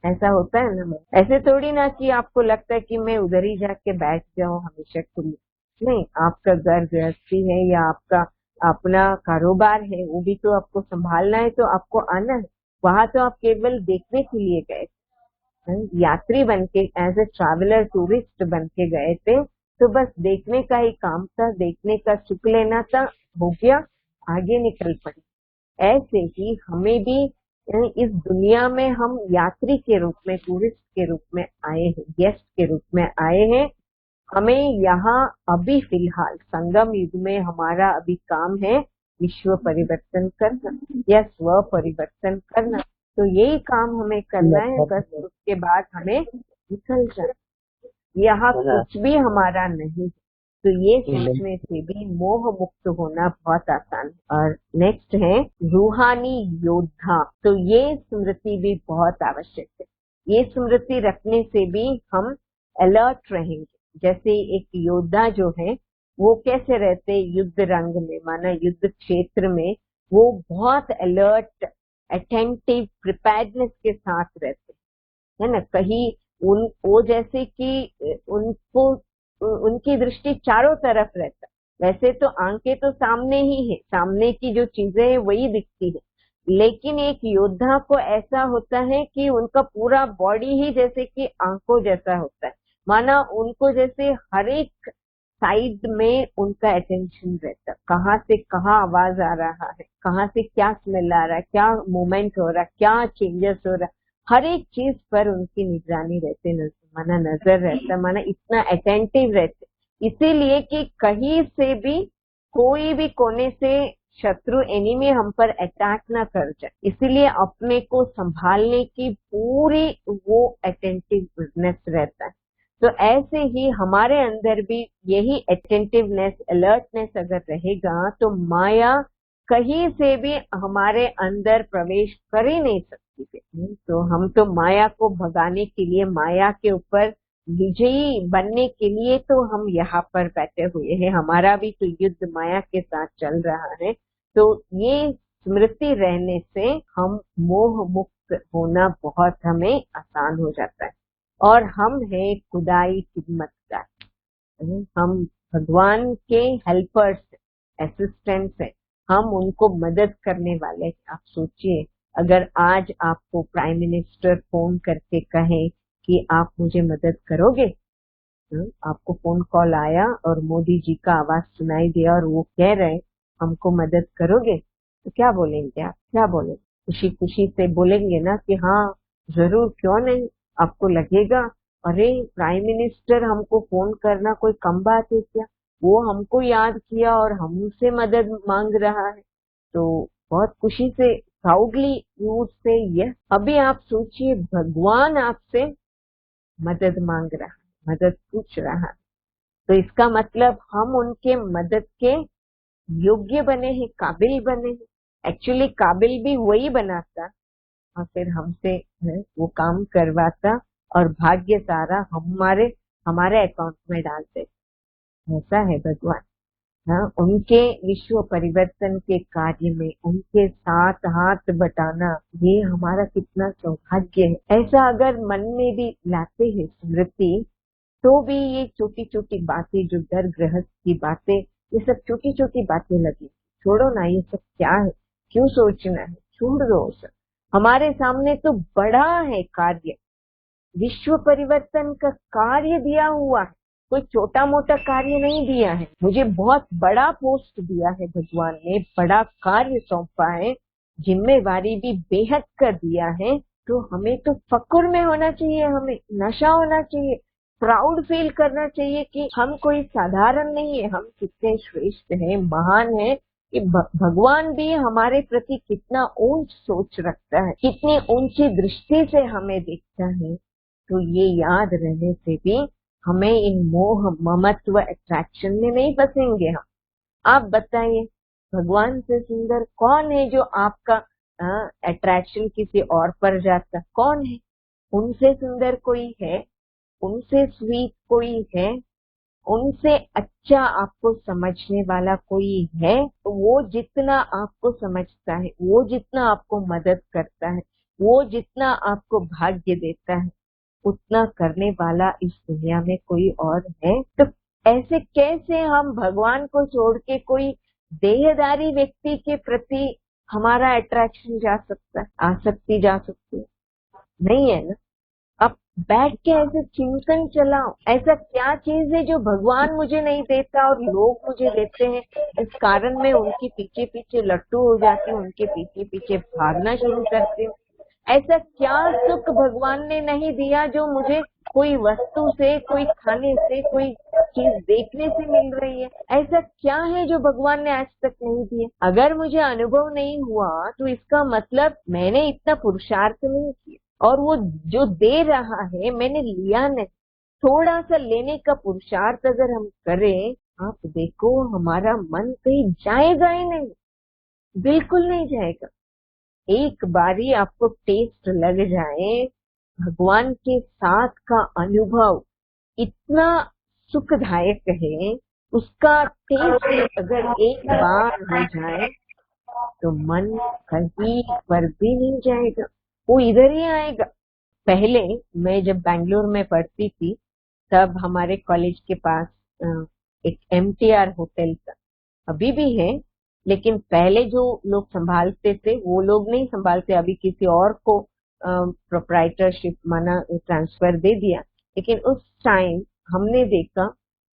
ऐसा होता है ना। ऐसे थोड़ी ना कि आपको लगता है कि मैं उधर ही जाके बैठ जाऊं हमेशा के लिए। नहीं, आपका घर गृहस्थी है या आपका अपना कारोबार है, वो भी तो आपको संभालना है, तो आपको आना है। वहां तो आप केवल देखने के लिए गए, यात्री बन के, एज ए ट्रैवलर टूरिस्ट बन के गए थे, तो बस देखने का ही काम था, देखने का सुख लेना था, हो गया, आगे निकल पड़े। ऐसे ही हमें भी इस दुनिया में हम यात्री के रूप में, टूरिस्ट के रूप में आए हैं, गेस्ट के रूप में आए हैं, हमें यहाँ अभी फिलहाल संगम युग में हमारा अभी काम है विश्व परिवर्तन करना या स्व परिवर्तन करना। तो यही काम हमें करना है, बस उसके बाद हमें निकल जाए। यहाँ कुछ भी हमारा नहीं। तो ये सोचने से भी मोह मुक्त होना बहुत आसान है। और नेक्स्ट है रूहानी योद्धा। तो ये स्मृति भी बहुत आवश्यक है। ये स्मृति रखने से भी हम अलर्ट रहेंगे। जैसे एक योद्धा जो है वो कैसे रहते युद्ध रंग में, माना युद्ध क्षेत्र में, वो बहुत अलर्ट, अटेंटिव, प्रिपेयर्डनेस के साथ रहते है ना। कहीं वो जैसे कि उनको उनकी दृष्टि चारों तरफ रहता। वैसे तो आंखें तो सामने ही है, सामने की जो चीजें है वही दिखती है, लेकिन एक योद्धा को ऐसा होता है कि उनका पूरा बॉडी ही जैसे कि आंखों जैसा होता है। माना उनको जैसे हर एक साइड में उनका अटेंशन रहता, कहाँ से कहाँ आवाज आ रहा है, कहाँ से क्या स्मेल आ रहा है, क्या मूवमेंट हो रहा है, क्या चेंजेस हो रहा है, हर एक चीज पर उनकी निगरानी रहते, माना नजर रहता, माना इतना अटेंटिव रहते। इसीलिए कि कहीं से भी कोई भी कोने से शत्रु एनिमी हम पर अटैक ना कर जाए, इसीलिए अपने को संभालने की पूरी वो अटेंटिवनेस रहता है। तो ऐसे ही हमारे अंदर भी यही अटेंटिवनेस, अलर्टनेस अगर रहेगा तो माया कहीं से भी हमारे अंदर प्रवेश कर ही नहीं सकती है। तो हम तो माया को भगाने के लिए, माया के ऊपर विजयी बनने के लिए तो हम यहाँ पर बैठे हुए हैं। हमारा भी तो युद्ध माया के साथ चल रहा है। तो ये स्मृति रहने से हम मोह मुक्त होना बहुत हमें आसान हो जाता है। और हम हैं खुदाई खिदमतगार, हम भगवान के हेल्पर्स, असिस्टेंट्स हैं, हम उनको मदद करने वाले हैं। आप सोचिए, अगर आज आपको प्राइम मिनिस्टर फोन करके कहे कि आप मुझे मदद करोगे, आपको फोन कॉल आया और मोदी जी का आवाज सुनाई दिया और वो कह रहे हमको मदद करोगे, तो क्या बोलेंगे आप? क्या बोलेंगे? खुशी खुशी से बोलेंगे ना कि हाँ जरूर, क्यों नहीं। आपको लगेगा अरे प्राइम मिनिस्टर हमको फोन करना कोई कम बात है क्या, वो हमको याद किया और हमसे मदद मांग रहा है। तो बहुत खुशी से, proudly you would say yes. अभी आप सोचिए, भगवान आपसे मदद मांग रहा है, मदद पूछ रहा है, तो इसका मतलब हम उनके मदद के योग्य बने हैं, काबिल बने हैं। एक्चुअली काबिल भी वही बनाता और फिर हमसे वो काम करवाता और भाग्य सारा हमारे हमारे अकाउंट में डालते। ऐसा है भगवान। हाँ, उनके विश्व परिवर्तन के कार्य में उनके साथ हाथ बटाना, ये हमारा कितना सौभाग्य है। ऐसा अगर मन में भी लाते हैं स्मृति, तो भी ये छोटी छोटी बातें, जो डर गृहस्थ की बातें, ये सब छोटी छोटी बातें लगी, छोड़ो ना, ये सब क्या है, क्यों सोचना है, छोड़ दो सब। हमारे सामने तो बड़ा है कार्य, विश्व परिवर्तन का कार्य दिया हुआ है, कोई छोटा मोटा कार्य नहीं दिया है। मुझे बहुत बड़ा पोस्ट दिया है भगवान ने, बड़ा कार्य सौंपा है, जिम्मेवारी भी बेहद कर दिया है। तो हमें तो फक्र में होना चाहिए, हमें नशा होना चाहिए, प्राउड फील करना चाहिए कि हम कोई साधारण नहीं है, हम कितने श्रेष्ठ हैं, महान हैं, कि भगवान भी हमारे प्रति कितना ऊंच सोच रखता है, कितनी ऊंची दृष्टि से हमें देखता है। तो ये याद रहने से भी हमें इन मोह, ममत्व, अट्रैक्शन में नहीं फंसेंगे हम। आप बताइए, भगवान से सुंदर कौन है जो आपका अट्रैक्शन किसी और पर जाता? कौन है? उनसे सुंदर कोई है? उनसे स्वीट कोई है? उनसे अच्छा आपको समझने वाला कोई है? तो वो जितना आपको समझता है, वो जितना आपको मदद करता है, वो जितना आपको भाग्य देता है, उतना करने वाला इस दुनिया में कोई और है? तो ऐसे कैसे हम भगवान को छोड़ के कोई देहधारी व्यक्ति के प्रति हमारा अट्रैक्शन जा सकता है, आसक्ति जा सकती है? नहीं है ना। अब बैठ के ऐसे चिंतन चलाओ, ऐसा क्या चीज है जो भगवान मुझे नहीं देता और लोग मुझे देते हैं, इस कारण मैं उनके पीछे पीछे लट्टू हो जाती हूँ, उनके पीछे पीछे भागना शुरू करती हूँ। ऐसा क्या सुख भगवान ने नहीं दिया जो मुझे कोई वस्तु से, कोई खाने से, कोई चीज देखने से मिल रही है। ऐसा क्या है जो भगवान ने आज तक नहीं दिया? अगर मुझे अनुभव नहीं हुआ तो इसका मतलब मैंने इतना पुरुषार्थ नहीं किया, और वो जो दे रहा है मैंने लिया नहीं। थोड़ा सा लेने का पुरुषार्थ अगर हम करें, आप देखो हमारा मन कहीं जाएगा ही नहीं, बिल्कुल नहीं जाएगा। एक बारी आपको टेस्ट लग जाए भगवान के साथ का अनुभव इतना सुखदायक है, उसका टेस्ट अगर एक बार हो जाए तो मन कहीं पर भी नहीं जाएगा, वो इधर ही आएगा। पहले मैं जब बैंगलोर में पढ़ती थी तब हमारे कॉलेज के पास एक MTR होटल था, अभी भी है, लेकिन पहले जो लोग संभालते थे वो लोग नहीं संभालते, अभी किसी और को प्रोप्राइटरशिप माना ट्रांसफर दे दिया। लेकिन उस टाइम हमने देखा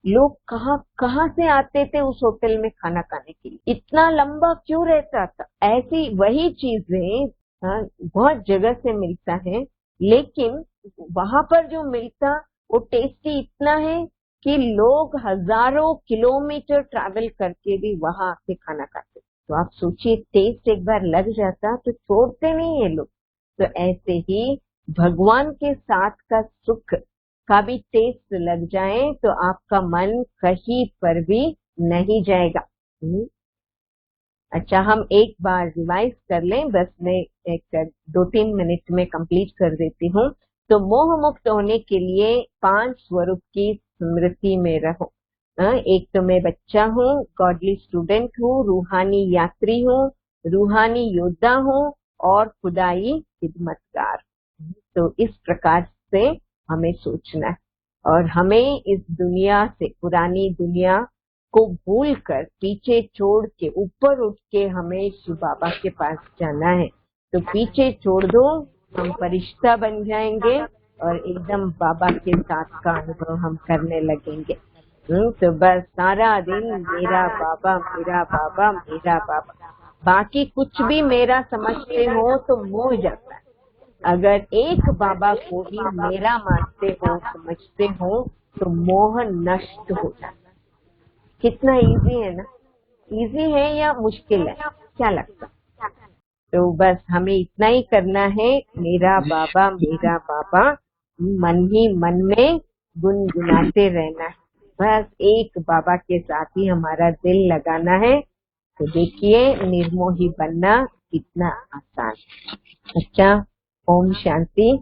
लोग कहाँ कहाँ से आते थे उस होटल में खाना खाने के लिए, इतना लंबा क्यों रहता था। ऐसी वही चीजें बहुत जगह से मिलता है, लेकिन वहां पर जो मिलता वो टेस्टी इतना है कि लोग हजारों किलोमीटर ट्रैवल करके भी वहां आके खाना खाते। तो आप सोचिए, टेस्ट एक बार लग जाता तो छोड़ते नहीं है लोग। तो ऐसे ही भगवान के साथ का सुख का भी टेस्ट लग जाए तो आपका मन कहीं पर भी नहीं जाएगा। अच्छा, हम एक बार रिवाइज कर लें, बस मैं एक 2-3 मिनट में कंप्लीट कर देती हूँ। तो मोह मुक्त होने के लिए 5 स्वरूप की स्मृति में रहो। एक तो मैं बच्चा हूँ, गॉडली स्टूडेंट हूँ, रूहानी यात्री हूँ, रूहानी योद्धा हूँ और खुदाई खिदमतगार। तो इस प्रकार से हमें सोचना है, और हमें इस दुनिया से, पुरानी दुनिया को भूल कर, पीछे छोड़ के ऊपर उठ के हमें शिव बाबा के पास जाना है। तो पीछे छोड़ दो, हम फरिश्ता बन जाएंगे और एकदम बाबा के साथ का अनुभव हम करने लगेंगे। तो बस सारा दिन मेरा बाबा मेरा बाबा मेरा बाबा, बाकी कुछ भी मेरा समझते हो तो मोह जाता है। अगर एक बाबा को ही मेरा मानते हो, समझते हो, तो मोह नष्ट हो जाता है। कितना इजी है ना? इजी है या मुश्किल है, क्या लगता? तो बस हमें इतना ही करना है, मेरा बाबा मन ही मन में गुनगुनाते रहना है। बस एक बाबा के साथ ही हमारा दिल लगाना है। तो देखिए निर्मोही बनना कितना आसान। अच्छा, ओम शांति।